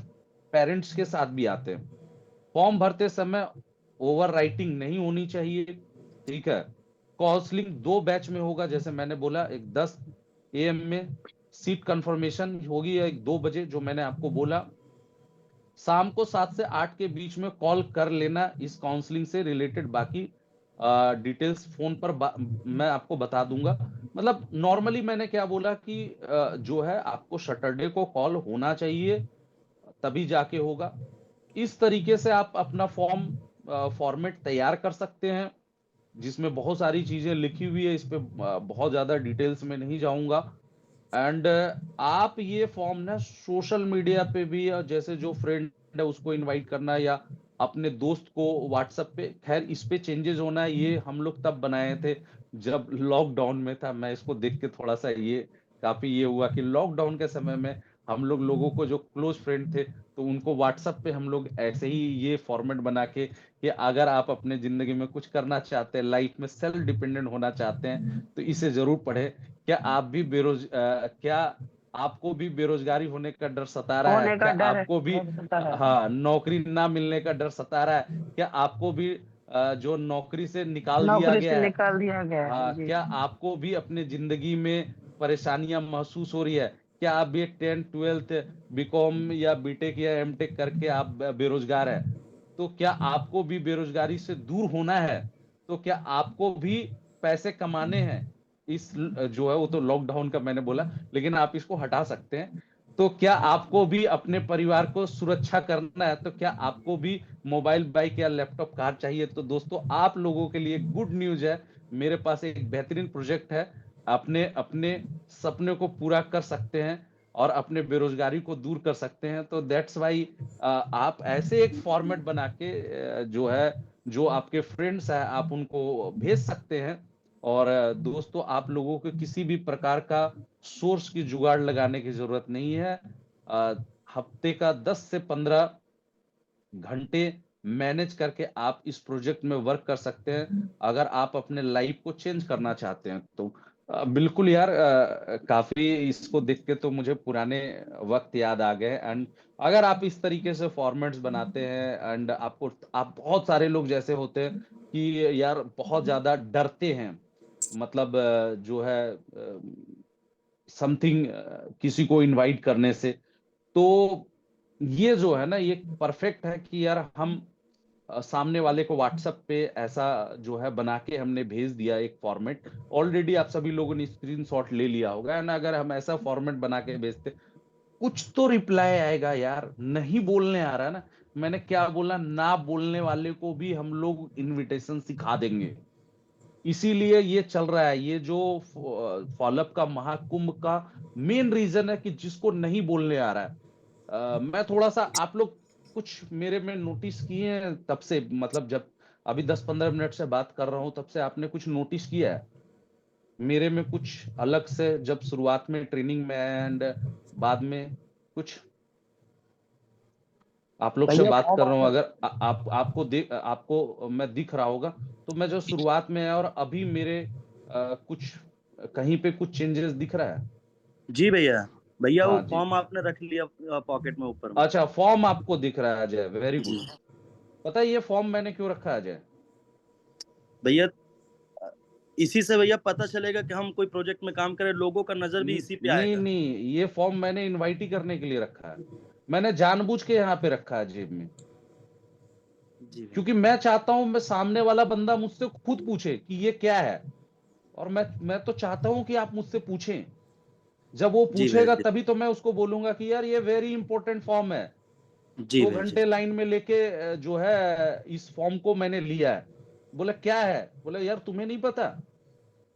पेरेंट्स के साथ भी आते हैं। फॉर्म भरते समय ओवर राइटिंग नहीं होनी चाहिए, ठीक है। काउंसलिंग 2 बैच में होगा, जैसे मैंने बोला, एक 10 AM में सीट कंफर्मेशन होगी, एक 2 बजे जो मैंने आपको बोला। शाम को 7 से 8 के बीच में कॉल कर लेना इस काउंसलिंग से रिलेटेड। बाकी डिटेल्स फोन पर मैं आपको बता दूंगा। मतलब नॉर्मली मैंने क्या बोला कि जो है आपको सैटरडे को कॉल होना चाहिए, तभी जाके होगा। इस तरीके से आप अपना फॉर्मेट तैयार कर सकते हैं, जिसमें बहुत सारी चीजें लिखी हुई है। इस पे बहुत ज्यादा डिटेल्स में नहीं जाऊंगा। एंड आप ये फॉर्म ना सोशल मीडिया पे भी, जैसे जो फ्रेंड है उसको इनवाइट करना या अपने दोस्त को व्हाट्सएप पे, खैर इस पे चेंजेस होना है, ये हम लोग तब बनाए थे जब लॉकडाउन में था। मैं इसको देख के थोड़ा सा ये काफी ये हुआ कि लॉकडाउन के समय में हम लोगों को जो क्लोज फ्रेंड थे, तो उनको व्हाट्सएप पे हम लोग ऐसे ही ये फॉर्मेट बना के कि अगर आप अपने जिंदगी में कुछ करना चाहते हैं, लाइफ में सेल्फ डिपेंडेंट होना चाहते हैं, तो इसे जरूर पढ़े। क्या आप भी क्या आपको भी बेरोजगारी होने का डर सता रहा है? होने का क्या डर है, आपको भी डर सता रहा है। हाँ, नौकरी ना मिलने का डर सता रहा है? क्या आपको भी जो नौकरी से निकाल दिया नौकरी से गया है, निकाल दिया गया है। हाँ, जी। क्या आपको भी अपने जिंदगी में परेशानियां महसूस हो रही है? क्या आप भी 10th 12th बीकॉम या बीटेक या एमटेक करके आप बेरोजगार है? तो क्या आपको भी बेरोजगारी से दूर होना है? तो क्या आपको भी पैसे कमाने हैं? इस जो है वो तो लॉकडाउन का मैंने बोला, लेकिन आप इसको हटा सकते हैं। तो क्या आपको भी अपने परिवार को सुरक्षा करना है? तो क्या आपको भी मोबाइल, बाइक या लैपटॉप, कार चाहिए? तो दोस्तों, आप लोगों के लिए गुड न्यूज है, मेरे पास एक बेहतरीन प्रोजेक्ट है। अपने अपने सपने को पूरा कर सकते हैं और अपने बेरोजगारी को दूर कर सकते हैं। तो दैट्स वाई आप ऐसे एक फॉर्मेट बना के जो है, जो आपके फ्रेंड्स हैं, आप उनको भेज सकते हैं। और दोस्तों आप लोगों को किसी भी प्रकार का सोर्स की जुगाड़ लगाने की जरूरत नहीं है। हफ्ते का 10 से 15 घंटे मैनेज करके आप इस प्रोजेक्ट में वर्क कर सकते हैं, अगर आप अपने लाइफ को चेंज करना चाहते हैं तो। बिल्कुल यार, काफी इसको देख के तो मुझे पुराने वक्त याद आ गए। एंड अगर आप इस तरीके से फॉर्मेट्स बनाते हैं एंड आप बहुत सारे लोग जैसे होते हैं कि यार बहुत ज्यादा डरते हैं, मतलब जो है समथिंग किसी को इनवाइट करने से, तो ये जो है ना, ये परफेक्ट है कि यार हम सामने वाले को व्हाट्सएप पे ऐसा जो है बना के हमने भेज दिया एक फॉर्मेट। ऑलरेडी आप सभी लोगों ने स्क्रीनशॉट ले लिया होगा ना, अगर हम ऐसा फॉर्मेट बना के भेजते, कुछ तो रिप्लाई आएगा यार। नहीं बोलने आ रहा है ना, मैंने क्या बोला, ना बोलने वाले को भी हम लोग इनविटेशन सिखा देंगे। इसीलिए ये चल रहा है, ये जो फॉलोअप का महाकुंभ का मेन रीजन है कि जिसको नहीं बोलने आ रहा है। मैं थोड़ा सा, आप लोग कुछ मेरे में नोटिस किए हैं तब से, मतलब जब अभी 10-15 मिनट से बात कर रहा हूं तब से आपने कुछ नोटिस किया है मेरे में कुछ अलग से, जब शुरुआत में ट्रेनिंग में एंड बाद में कुछ? आप लोग से भैया बात फॉर्म कर रहा हूँ, आपने अगर आपको मैं दिख रहा होगा तो मैं जो शुरुआत में है और अभी मेरे कुछ कहीं पे कुछ चेंजेस दिख रहा है? जी भैया। भैया वो हाँ जी। फॉर्म आपने रख लिया पॉकेट में ऊपर में। अच्छा, फॉर्म आपको दिख रहा है अजय, वेरी जी गुड। पता है ये फॉर्म मैंने क्यों रखा है अजय? भैया, इसी से भैया पता चलेगा कि हम कोई प्रोजेक्ट में काम करें, लोगों का नजर भी इसी पे नहीं आएगा। नहीं, ये फॉर्म मैंने इनवाइट ही करने के लिए रखा है। मैंने जानबूझ के यहाँ पे रखा है जेब में, जी भैया। क्योंकि मैं चाहता हूं मैं सामने वाला बंदा मुझसे खुद पूछे कि ये क्या है। और मैं तो चाहता हूं कि आप मुझसे पूछें। जब वो जी भैया। पूछेगा जी तभी तो मैं उसको बोलूंगा कि यार ये वेरी इंपॉर्टेंट फॉर्म है। जी दो भैया। जी घंटे लाइन में लेके जो है इस फॉर्म को मैंने लिया है। बोले क्या है? बोले यार तुम्हें नहीं पता,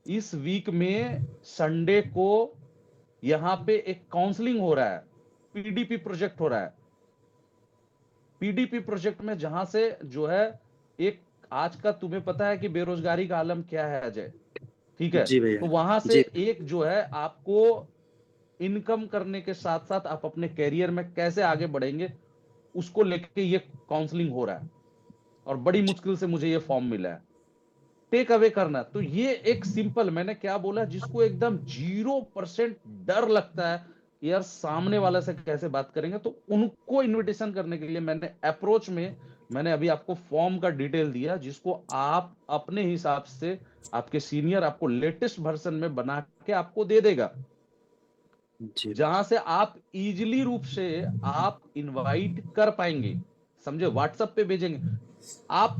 इस वीक में संडे को यहाँ पे एक काउंसलिंग हो रहा है, पीडीपी प्रोजेक्ट हो रहा है। पीडीपी प्रोजेक्ट में जहां से जो है एक, आज का तुम्हें पता है कि बेरोजगारी का आलम क्या है अजय, ठीक है? जी भैया। तो वहां से जी एक जो है आपको इनकम करने के साथ साथ आप अपने कैरियर में कैसे आगे बढ़ेंगे, उसको लेके ये काउंसलिंग हो रहा है। और बड़ी मुश्किल से मुझे ये फॉर्म मिला है। टेक अवे करना, तो ये एक सिंपल, मैंने क्या बोला, जिसको एकदम 0% डर लगता है कि यार सामने वाला से कैसे बात करेंगे, तो उनको इनविटेशन करने के लिए मैंने अप्रोच में, मैंने अभी आपको फॉर्म का डिटेल दिया, जिसको आप अपने हिसाब से, आपके सीनियर आपको लेटेस्ट वर्जन में बना के आपको दे देगा, जी भैया। जहां से आप इजीली रूप से आप इनवाइट कर पाएंगे। समझे? व्हाट्सएप पे भेजेंगे आप,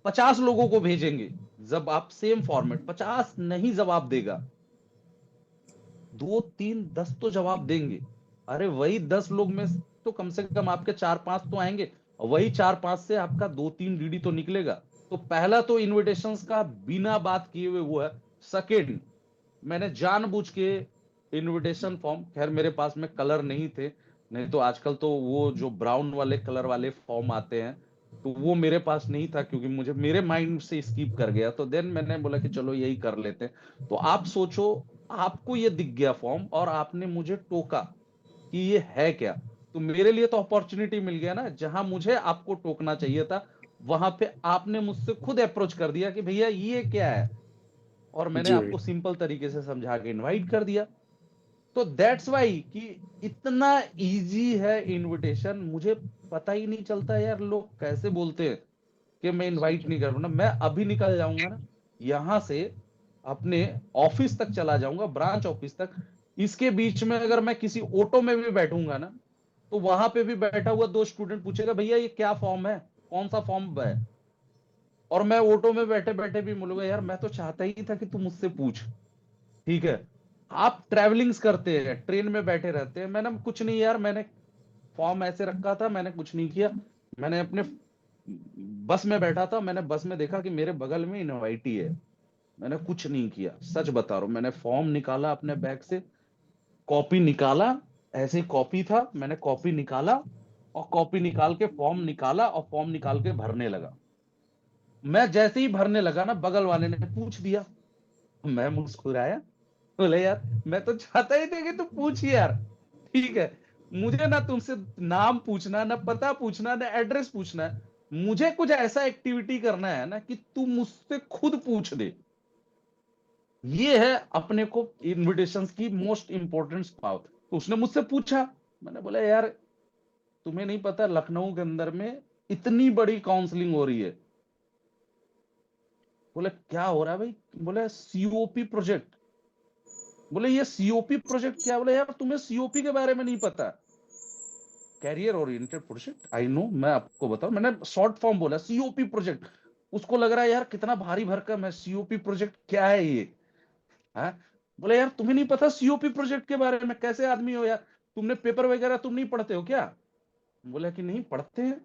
50 लोगों को भेजेंगे, जब आप सेम फॉर्मेट, 50 नहीं जवाब देगा, 2 3 10 तो जवाब देंगे। अरे वही 10 लोग में तो कम से कम आपके 4-5 तो आएंगे, और वही 4-5 से आपका 2-3 डीडी तो निकलेगा। तो पहला तो इनविटेशंस का बिना बात किए हुए वो है। सेकेंड, मैंने जानबूझ के इनविटेशन फॉर्म, खैर मेरे पास में कलर नहीं थे, नहीं तो आजकल तो वो जो ब्राउन वाले कलर वाले फॉर्म आते हैं, तो वो मेरे पास नहीं था, क्योंकि मुझे मेरे माइंड से स्किप कर गया। तो देन मैंने बोला कि चलो यही कर लेते हैं। तो आप सोचो, आपको ये दिख गया फॉर्म और आपने मुझे टोका कि ये है क्या, तो मेरे लिए तो अपॉर्चुनिटी मिल गया ना, जहां मुझे आपको टोकना चाहिए था वहां पे आपने मुझसे खुद अप्रोच कर दिया कि भैया ये क्या है, और मैंने जी भैया। आपको सिंपल तरीके से समझा के इनवाइट कर दिया। तो दैट्स वाई कि इतना इजी है इनविटेशन। मुझे पता ही नहीं चलता यार, लोग कैसे बोलते हैं कि मैं इनवाइट नहीं करूँ ना। मैं अभी निकल जाऊंगा ना यहां से, अपने ऑफिस तक चला जाऊंगा, ब्रांच ऑफिस तक, इसके बीच में अगर मैं किसी ऑटो में भी बैठूंगा ना, तो वहां पे भी बैठा हुआ 2 स्टूडेंट पूछेगा भैया ये क्या फॉर्म है, कौन सा फॉर्म है। और मैं ऑटो में बैठे बैठे भी बोलूंगा यार मैं तो चाहता ही था कि तू मुझसे पूछ, ठीक है? आप ट्रैवलिंग्स करते हैं, ट्रेन में बैठे रहते हैं, मैंने कुछ नहीं यार, मैंने फॉर्म ऐसे रखा था, मैंने कुछ नहीं किया। मैंने अपने बस में बैठा था, मैंने बस में देखा कि मेरे बगल में इनवाइटी है, मैंने कुछ नहीं किया, सच बता रहा हूं। मैंने फॉर्म निकाला अपने बैग से, कॉपी निकाला, ऐसे कॉपी था, मैंने कॉपी निकाला और कॉपी निकाल के फॉर्म निकाला और फॉर्म निकाल के भरने लगा। मैं जैसे ही भरने लगा ना, बगल वाले ने पूछ दिया मैं मुस्कुराया, बोले यार मैं तो चाहता ही नहीं कि तू पूछ यार, ठीक है, मुझे ना तुमसे नाम पूछना, ना पता पूछना, ना एड्रेस पूछना है, मुझे कुछ ऐसा एक्टिविटी करना है ना कि तू मुझसे खुद पूछ दे। ये है अपने को इनविटेशंस की मोस्ट इंपॉर्टेंट पावर। तो उसने मुझसे पूछा, मैंने बोला यार तुम्हें नहीं पता लखनऊ के अंदर में इतनी बड़ी काउंसलिंग हो रही है। बोले क्या हो रहा है भाई? बोले सीओपी प्रोजेक्ट। बोले ये सीओपी प्रोजेक्ट क्या? बोले यार तुम्हें सीओपी के बारे में नहीं पता? Career oriented project, I know, मैं आपको बताऊं, मैंने शॉर्ट फॉर्म बोला सीओपी प्रोजेक्ट। उसको लग रहा है यार कितना भारी भरकम है, सीओपी प्रोजेक्ट क्या है ये? हाँ? बोले यार तुम्हें नहीं पता सीओपी प्रोजेक्ट के बारे में? कैसे आदमी हो यार, तुमने पेपर वगैरह तुम नहीं पढ़ते हो क्या? बोला कि नहीं पढ़ते हैं।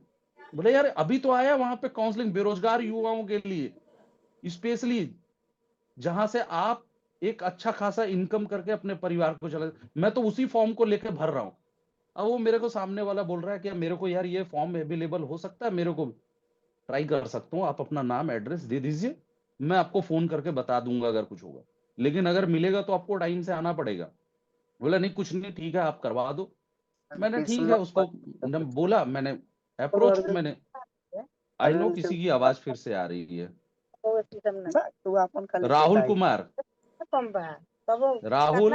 बोले यार अभी तो आया वहां पे काउंसलिंग बेरोजगार युवाओं के लिए स्पेशली, जहां से आप एक अच्छा खासा इनकम करके अपने परिवार को चला। मैं तो उसी फॉर्म को लेकर भर रहा हूं। अब वो मेरे को सामने वाला बोल रहा है कि मेरे को यार ये फॉर्म अवेलेबल हो सकता है, मेरे को ट्राई कर सकता हूँ, आप अपना नाम एड्रेस दे दीजिए, मैं आपको फोन करके बता दूंगा अगर कुछ होगा, लेकिन अगर मिलेगा तो आपको टाइम से आना पड़ेगा। बोला नहीं कुछ नहीं, ठीक है आप करवा दो। मैंने ठीक है उसको बोला, मैंने अप्रोच, मैंने आई नो किसी की आवाज फिर से आ रही है। राहुल कुमार, राहुल,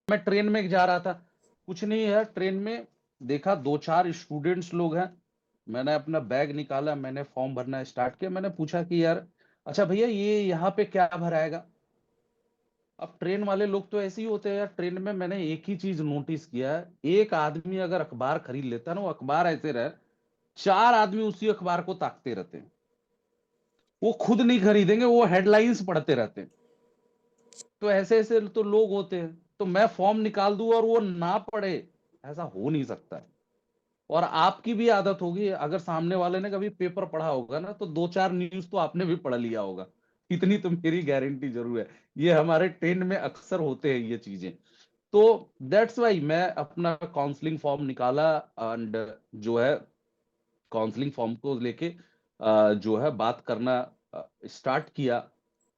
मैं ट्रेन में जा रहा था, कुछ नहीं है, ट्रेन में देखा दो चार स्टूडेंट्स लोग हैं, मैंने अपना बैग निकाला, मैंने फॉर्म भरना स्टार्ट किया, मैंने पूछा कि यार अच्छा भैया ये यहाँ पे क्या भराएगा? अब ट्रेन वाले लोग तो ऐसे ही होते हैं यार, ट्रेन में मैंने एक ही चीज नोटिस किया है, एक आदमी अगर अखबार खरीद लेता है ना, वो अखबार ऐसे रहे, चार आदमी उसी अखबार को ताकते रहते हैं, वो खुद नहीं खरीदेंगे, वो हेडलाइंस पढ़ते रहते हैं। तो ऐसे ऐसे तो लोग होते हैं, तो मैं फॉर्म निकाल दूं और वो ना पढ़े, ऐसा हो नहीं सकता है। और आपकी भी आदत होगी, अगर सामने वाले ने कभी पेपर पढ़ा होगा ना, तो दो चार न्यूज तो आपने भी पढ़ लिया होगा, इतनी तो मेरी गारंटी जरूर है। ये हमारे ट्रेंड में अक्सर होते हैं ये चीजें। तो दैट्स वाई मैं अपना काउंसलिंग फॉर्म निकाला, एंड जो है काउंसलिंग फॉर्म को लेके जो है बात करना स्टार्ट किया।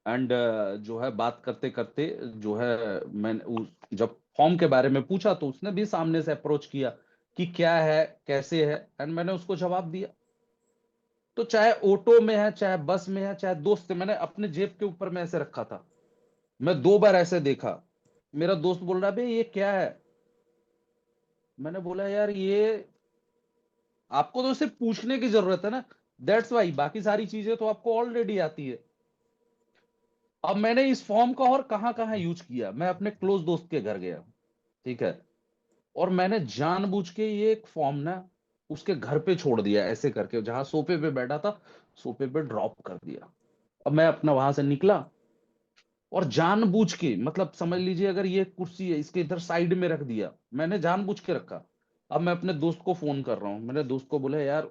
एंड जो है बात करते करते जो है मैंने जब फॉर्म के बारे में पूछा तो उसने भी सामने से अप्रोच किया कि क्या है कैसे है, एंड मैंने उसको जवाब दिया। तो चाहे ऑटो में है, चाहे बस में है, चाहे दोस्त से, मैंने अपने जेब के ऊपर में ऐसे रखा था, मैं दो बार ऐसे देखा, मेरा दोस्त बोल रहा है भाई ये क्या है? मैंने बोला यार ये आपको तो सिर्फ पूछने की जरूरत है ना, दैट्स वाई, बाकी सारी चीजें तो आपको ऑलरेडी आती है। अब मैंने इस फॉर्म का और कहां कहां यूज किया, मैं अपने क्लोज दोस्त के घर गया, ठीक है, और मैंने जानबूझ के ये एक फॉर्म ना उसके घर पे छोड़ दिया, ऐसे करके जहां सोफे पे बैठा था, सोफे पे ड्रॉप कर दिया। अब मैं अपना वहां से निकला और जानबूझ के, मतलब समझ लीजिए अगर ये कुर्सी है इसके इधर साइड में रख दिया, मैंने जानबूझ के रखा। अब मैं अपने दोस्त को फोन कर रहा हूँ, मेरे दोस्त को बोला यार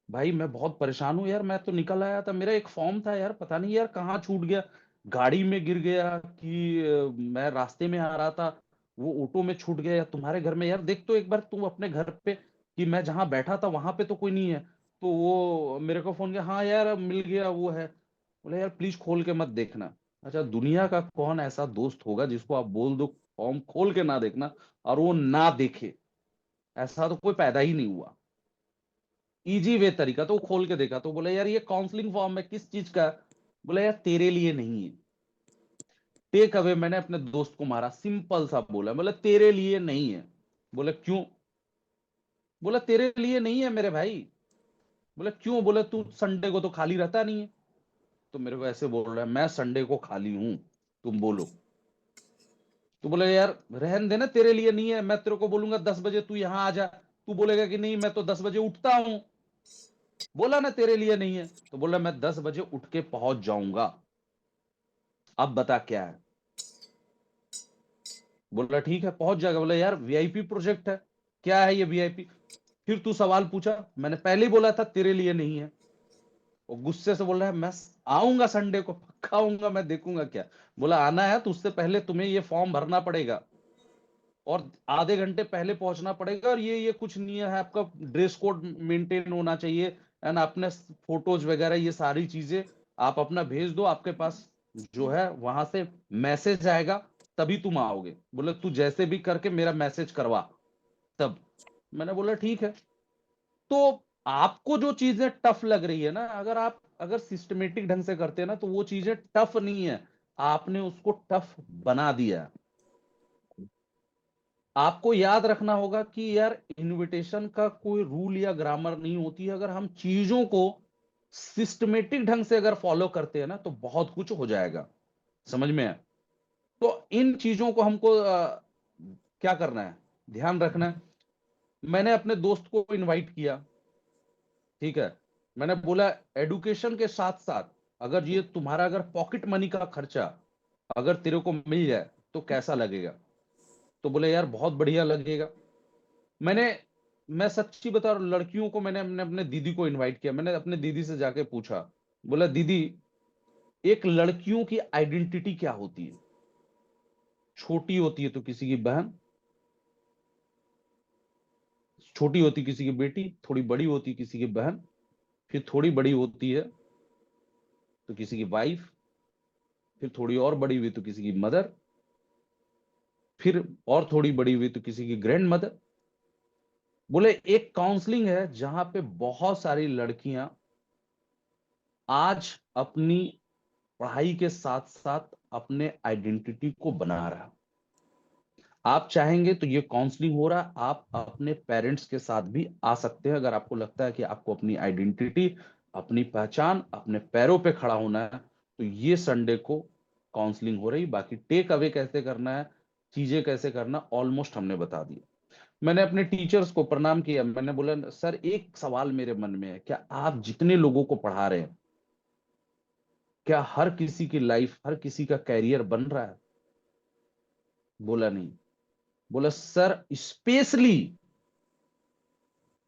भाई मैं बहुत परेशान हूँ यार, मैं तो निकल आया था, मेरा एक फॉर्म था यार, पता नहीं यार कहाँ छूट गया, गाड़ी में गिर गया कि मैं रास्ते में आ रहा था, वो ऑटो में छूट गया, या तुम्हारे घर में, यार देख तो एक बार तू अपने घर पे कि मैं जहाँ बैठा था वहां पे तो कोई नहीं है। तो वो मेरे को फोन किया, हाँ यार मिल गया वो है। बोले यार प्लीज खोल के मत देखना। अच्छा दुनिया का कौन ऐसा दोस्त होगा जिसको आप बोल दो फॉर्म खोल के ना देखना और वो ना देखे? ऐसा तो कोई पैदा ही नहीं हुआ। इजी वे तरीका, तो वो खोल के देखा तो बोले यार ये काउंसलिंग फॉर्म है, किस चीज का है? बोले यार तेरे लिए नहीं है। टेक अवे, मैंने अपने दोस्त को मारा, सिंपल सा बोला, बोले तेरे लिए नहीं है। बोले क्यों? बोला तेरे लिए नहीं है मेरे भाई। बोले क्यों? बोले तू संडे को तो खाली रहता नहीं है। तो मेरे को ऐसे बोल रहा है, मैं संडे को खाली हूं, तुम बोलो। तो बोले यार रहन देना, तेरे लिए नहीं है, मैं तेरे को बोलूंगा 10 बजे तू यहाँ आ जा, तू बोलेगा कि नहीं मैं तो 10 बजे उठता हूं। बोला ना तेरे लिए नहीं है, तो बोला मैं 10 बजे उठ के पहुंच जाऊंगा, अब बता क्या है? बोला ठीक है पहुंच जाएगा। बोला यार वीआईपी प्रोजेक्ट है, क्या है ये वीआईपी? फिर तू सवाल पूछा, मैंने पहले ही बोला था तेरे लिए नहीं है। वो गुस्से से बोल रहा है मैं आऊंगा संडे को, पक्का आऊंगा, मैं देखूंगा क्या। बोला आना है तो उससे पहले तुम्हें ये फॉर्म भरना पड़ेगा, और आधे घंटे पहले पहुंचना पड़ेगा, और ये कुछ नहीं है, आपका ड्रेस कोड मेंटेन होना चाहिए, एंड अपने फोटोज वगैरह ये सारी चीजें आप अपना भेज दो, आपके पास जो है वहां से मैसेज आएगा, तभी तुम आओगे। बोले तू जैसे भी करके मेरा मैसेज करवा तब। मैंने बोला ठीक है। तो आपको जो चीजें टफ लग रही है ना, अगर सिस्टमेटिक ढंग से करते हैं ना, तो वो चीजें टफ नहीं है, आपने उसको टफ बना दिया है। आपको याद रखना होगा कि यार इनविटेशन का कोई रूल या ग्रामर नहीं होती है, अगर हम चीजों को सिस्टमेटिक ढंग से अगर फॉलो करते हैं ना, तो बहुत कुछ हो जाएगा। समझ में है? तो इन चीजों को हमको क्या करना है, ध्यान रखना है। मैंने अपने दोस्त को इनवाइट किया, ठीक है, मैंने बोला एडुकेशन के साथ साथ अगर ये तुम्हारा अगर पॉकेट मनी का खर्चा अगर तेरे को मिल जाए तो कैसा लगेगा? तो बोले यार बहुत बढ़िया लगेगा। मैंने मैं सच्ची बता रहा हूं, लड़कियों को मैंने अपने दीदी को इनवाइट किया। मैंने अपने दीदी से जाके पूछा, बोला दीदी एक लड़कियों की आइडेंटिटी क्या होती है? छोटी होती है तो किसी की बहन, छोटी होती किसी की बेटी, थोड़ी बड़ी होती किसी की बहन, फिर थोड़ी बड़ी होती है तो किसी की वाइफ, फिर थोड़ी और बड़ी हुई तो किसी की मदर, फिर और थोड़ी बड़ी हुई तो किसी की ग्रैंड मदर। बोले एक काउंसलिंग है जहां पे बहुत सारी लड़कियां आज अपनी पढ़ाई के साथ साथ अपने आइडेंटिटी को बना रहा। आप चाहेंगे तो ये काउंसलिंग हो रहा है, आप अपने पेरेंट्स के साथ भी आ सकते हैं, अगर आपको लगता है कि आपको अपनी आइडेंटिटी, अपनी पहचान, अपने पैरों पे खड़ा होना है, तो ये संडे को काउंसलिंग हो रही। बाकी टेक अवे कैसे करना है, चीजें कैसे करना, ऑलमोस्ट हमने बता दिया। मैंने अपने टीचर्स को प्रणाम किया, मैंने बोला सर एक सवाल मेरे मन में है, क्या आप जितने लोगों को पढ़ा रहे हैं, क्या हर किसी की लाइफ, हर किसी का कैरियर बन रहा है? बोला नहीं। बोला सर स्पेशली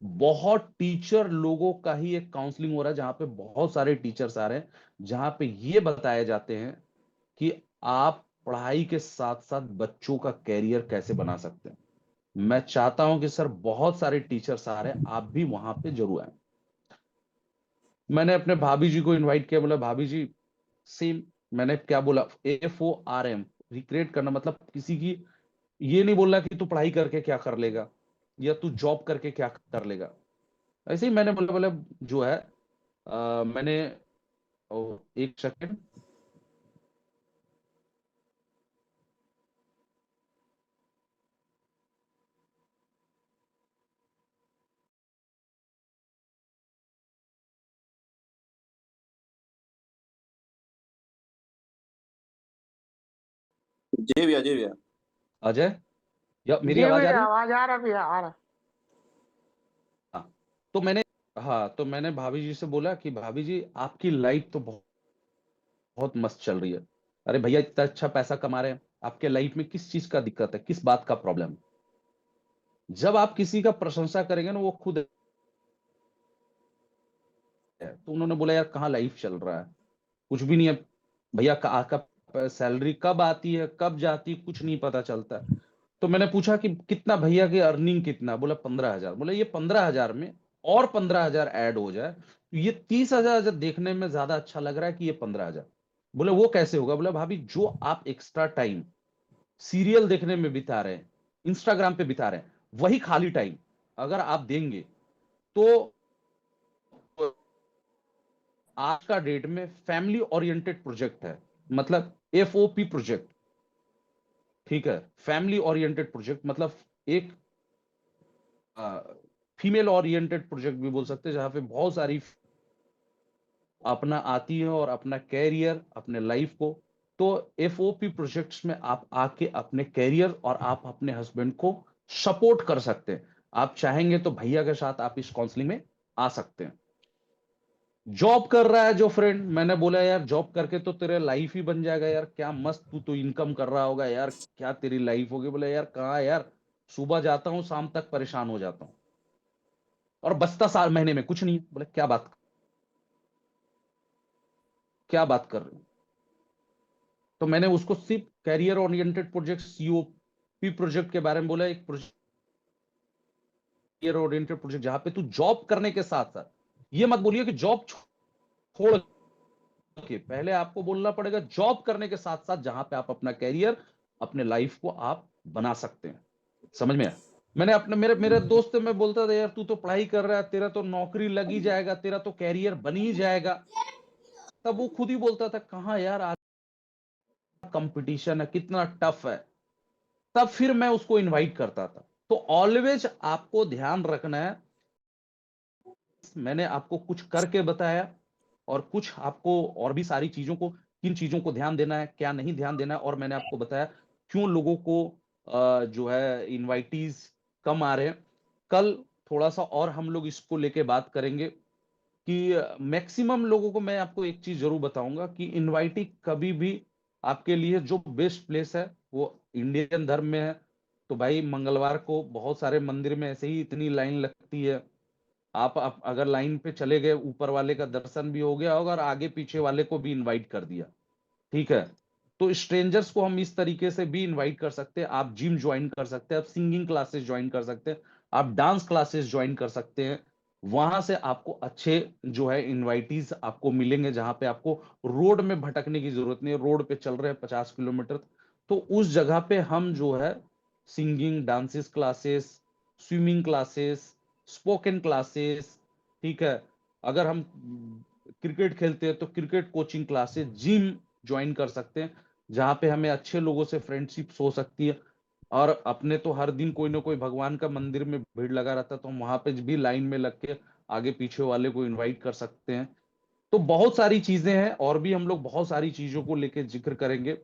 बहुत टीचर लोगों का ही एक काउंसलिंग हो रहा है, जहां पे बहुत सारे टीचर्स आ रहे हैं, जहां पे ये बताए जाते हैं कि आप पढ़ाई के साथ साथ बच्चों का कैरियर कैसे बना सकते हैं। मैं चाहता हूं कि सर बहुत सारे टीचर्स आ रहे हैं, आप भी वहां पे जरूर आए। मैंने अपने भाभी जी को इनवाइट किया, बोला भाभी जी सेम, मैंने क्या बोला, FORM, रिक्रिएट करना, मतलब किसी की ये नहीं बोलना कि तू पढ़ाई करके क्या कर लेगा या तू जॉब करके क्या कर लेगा। ऐसे ही मैंने बोला, बोला जो है मैंने एक सेकंड। जी भैया, जी भैया। अजय, या मेरी जी आवाज आ भैया रही है? आवाज आ रहा भैया आ रहा। हाँ। तो मैंने, हाँ तो मैंने भाभी जी से बोला कि भाभी जी आपकी लाइफ तो बहुत बहुत मस्त चल रही है। अरे भैया इतना अच्छा पैसा कमा रहे हैं, आपके लाइफ में किस चीज का दिक्कत है, किस बात का प्रॉब्लम है? जब आप किसी का प्रशंसा करेंगे ना, वो खुद है। तो उन्होंने बोला यार कहाँ लाइफ चल रहा है, कुछ भी नहीं है भैया, आपका सैलरी कब आती है कब जाती है कुछ नहीं पता चलता है। तो मैंने पूछा कि कितना भैया की अर्निंग कितना? बोला 15,000। बोला ये 15,000 में और 15,000 ऐड हो जाए तो ये 30,000 देखने में ज्यादा अच्छा लग रहा है कि ये 15,000। बोले वो कैसे होगा? बोला भाभी जो आप एक्स्ट्रा टाइम सीरियल देखने में बिता रहे हैं, इंस्टाग्राम पे बिता रहे हैं, वही खाली टाइम अगर आप देंगे तो आज का डेट में फैमिली ओरिएंटेड प्रोजेक्ट है, मतलब FOP प्रोजेक्ट, ठीक है, फैमिली ओरिएंटेड प्रोजेक्ट, मतलब एक फीमेल ओरिएंटेड प्रोजेक्ट भी बोल सकते हैं, जहां पे बहुत सारी अपना आती है और अपना कैरियर, अपने लाइफ को। तो FOP प्रोजेक्ट्स में आप आके अपने कैरियर और आप अपने हस्बैंड को सपोर्ट कर सकते हैं। आप चाहेंगे तो भैया के साथ आप इस काउंसलिंग में आ सकते हैं। जॉब कर रहा है जो फ्रेंड, मैंने बोला यार जॉब करके तो तेरा लाइफ ही बन जाएगा यार, क्या मस्त तू तो इनकम कर रहा होगा यार, क्या तेरी लाइफ होगी? बोले यार कहाँ यार, सुबह जाता हूँ शाम तक परेशान हो जाता हूँ, और बचता साल महीने में कुछ नहीं है। बोले क्या बात कर रहे हो? तो मैंने उसको सिर्फ career oriented project, CO P project के बारे में बोला, एक प्रोजेक्ट ओरिएंटेड प्रोजेक्ट जहां पे तू जॉब करने के साथ साथ ये मत बोलिए कि जॉब छोड़ के, पहले आपको बोलना पड़ेगा जॉब करने के साथ साथ जहां पे आप अपना कैरियर, अपने लाइफ को आप बना सकते हैं। समझ में आया? मैंने अपने मेरे मेरे दोस्त में बोलता था, यार तू तो पढ़ाई कर रहा है, तेरा तो नौकरी लग ही जाएगा, तेरा तो कैरियर बन ही जाएगा। तब वो खुद ही बोलता था, कहां यार, आज कंपटीशन है, कितना टफ है। तब फिर मैं उसको इनवाइट करता था। तो ऑलवेज आपको ध्यान रखना है, मैंने आपको कुछ करके बताया और कुछ आपको और भी सारी चीजों को, किन चीजों को ध्यान देना है, क्या नहीं ध्यान देना है, और मैंने आपको बताया क्यों लोगों को जो है इनवाइटीज कम आ रहे हैं। कल थोड़ा सा और हम लोग इसको लेके बात करेंगे कि मैक्सिमम लोगों को मैं आपको एक चीज जरूर बताऊंगा कि इनवाइटी कभी भी आपके लिए जो बेस्ट प्लेस है वो इंडियन धर्म में है। तो भाई मंगलवार को बहुत सारे मंदिर में ऐसे ही इतनी लाइन लगती है, आप अगर लाइन पे चले गए, ऊपर वाले का दर्शन भी हो गया होगा और आगे पीछे वाले को भी इनवाइट कर दिया, ठीक है। तो स्ट्रेंजर्स को हम इस तरीके से भी इनवाइट कर सकते हैं। आप जिम ज्वाइन कर सकते हैं, आप सिंगिंग क्लासेस ज्वाइन कर सकते हैं, आप डांस क्लासेस ज्वाइन कर सकते हैं। वहां से आपको अच्छे जो है इनवाइटीज आपको मिलेंगे, जहां पे आपको रोड में भटकने की जरूरत नहीं है। रोड पे चल रहे हैं 50 किलोमीटर, तो उस जगह पे हम जो है singing, dances classes, swimming classes, spoken classes, ठीक है। अगर हम क्रिकेट खेलते हैं तो cricket coaching classes, gym join कर सकते हैं, जहां पे हमें अच्छे लोगों से फ्रेंडशिप्स हो सकती है। और अपने तो हर दिन कोई ना कोई भगवान का मंदिर में भीड़ लगा रहता है, तो हम वहां पे भी लाइन में लग के आगे पीछे वाले को इनवाइट कर सकते हैं। तो बहुत सारी चीजें हैं, और भी हम लोग बहुत सारी चीजों को लेके जिक्र करेंगे।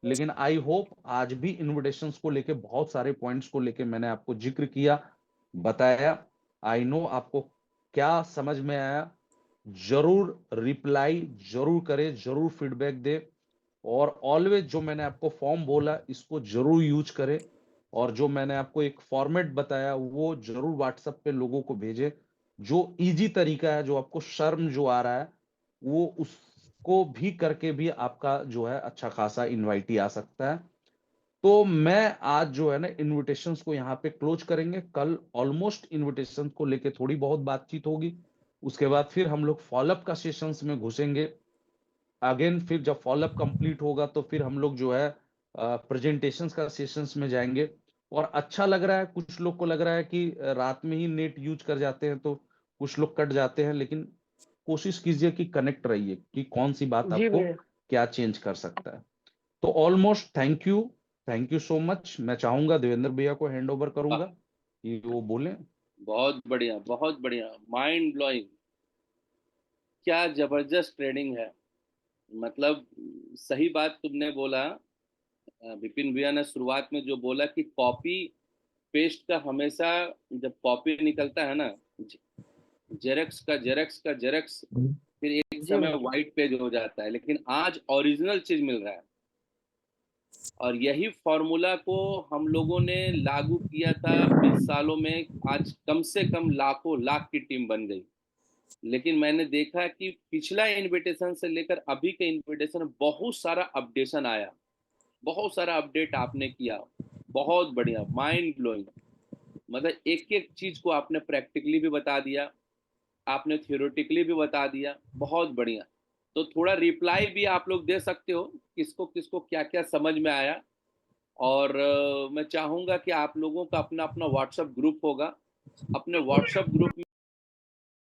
लेकिन आई होप आज भी इनविटेशंस को लेके बहुत सारे पॉइंट्स को लेके मैंने आपको जिक्र किया, बताया। आई नो आपको क्या समझ में आया। जरूर रिप्लाई जरूर करें, जरूर फीडबैक दे, और ऑलवेज जो मैंने आपको फॉर्म बोला इसको जरूर यूज करें, और जो मैंने आपको एक फॉर्मेट बताया वो जरूर व्हाट्सएप पे लोगों को भेजें। जो इजी तरीका है, जो आपको शर्म जो आ रहा है, वो उसको भी करके भी आपका जो है अच्छा खासा इनवाइटी आ सकता है। तो मैं आज जो है ना इनविटेशंस को यहाँ पे क्लोज करेंगे। कल ऑलमोस्ट इनविटेशंस को लेके थोड़ी बहुत बातचीत होगी, उसके बाद फिर हम लोग फॉलोअप का सेशंस में घुसेंगे। अगेन फिर जब फॉलोअप कंप्लीट होगा तो फिर हम लोग जो है प्रेजेंटेशंस का सेशंस में जाएंगे। और अच्छा लग रहा है, कुछ लोग को लग रहा है कि रात में ही नेट यूज कर जाते हैं, तो कुछ लोग कट जाते हैं, लेकिन कोशिश कीजिए कि कनेक्ट रहिए कि कौन सी बात जी आपको भैया। क्या चेंज कर सकता है। तो almost thank you so much. मैं चाहूंगा देवेंद्र भैया को हैंड ओवर करूंगा कि वो बोलें। बहुत बढ़िया, बहुत बढ़िया, माइंड ब्लोइंग। क्या जबरदस्त ट्रेनिंग है। मतलब सही बात तुमने बोला। विपिन भैया ने शुरुआत में जो बोला कि कॉपी पेस्ट का हमेशा, जब कॉपी निकलता है ना, जेरेक्स का जेरेक्स, फिर एक जी समय भैया। व्हाइट पेज हो जाता है, लेकिन आज ओरिजिनल चीज मिल रहा है। और यही फॉर्मूला को हम लोगों ने लागू किया था 20 सालों में। आज कम से कम लाखों लाख की टीम बन गई। लेकिन मैंने देखा कि पिछला इनविटेशन से लेकर अभी के इनविटेशन बहुत सारा अपडेशन आया, बहुत सारा अपडेट आपने किया। बहुत बढ़िया, माइंड ब्लोइंग। मतलब एक एक चीज को आपने प्रैक्टिकली भी बता दिया, आपने थियोरेटिकली भी बता दिया। बहुत बढ़िया। तो थोड़ा रिप्लाई भी आप लोग दे सकते हो, किसको किसको क्या क्या समझ में आया। और मैं चाहूंगा कि आप लोगों का अपना अपना व्हाट्सएप ग्रुप होगा। अपने व्हाट्सएप ग्रुप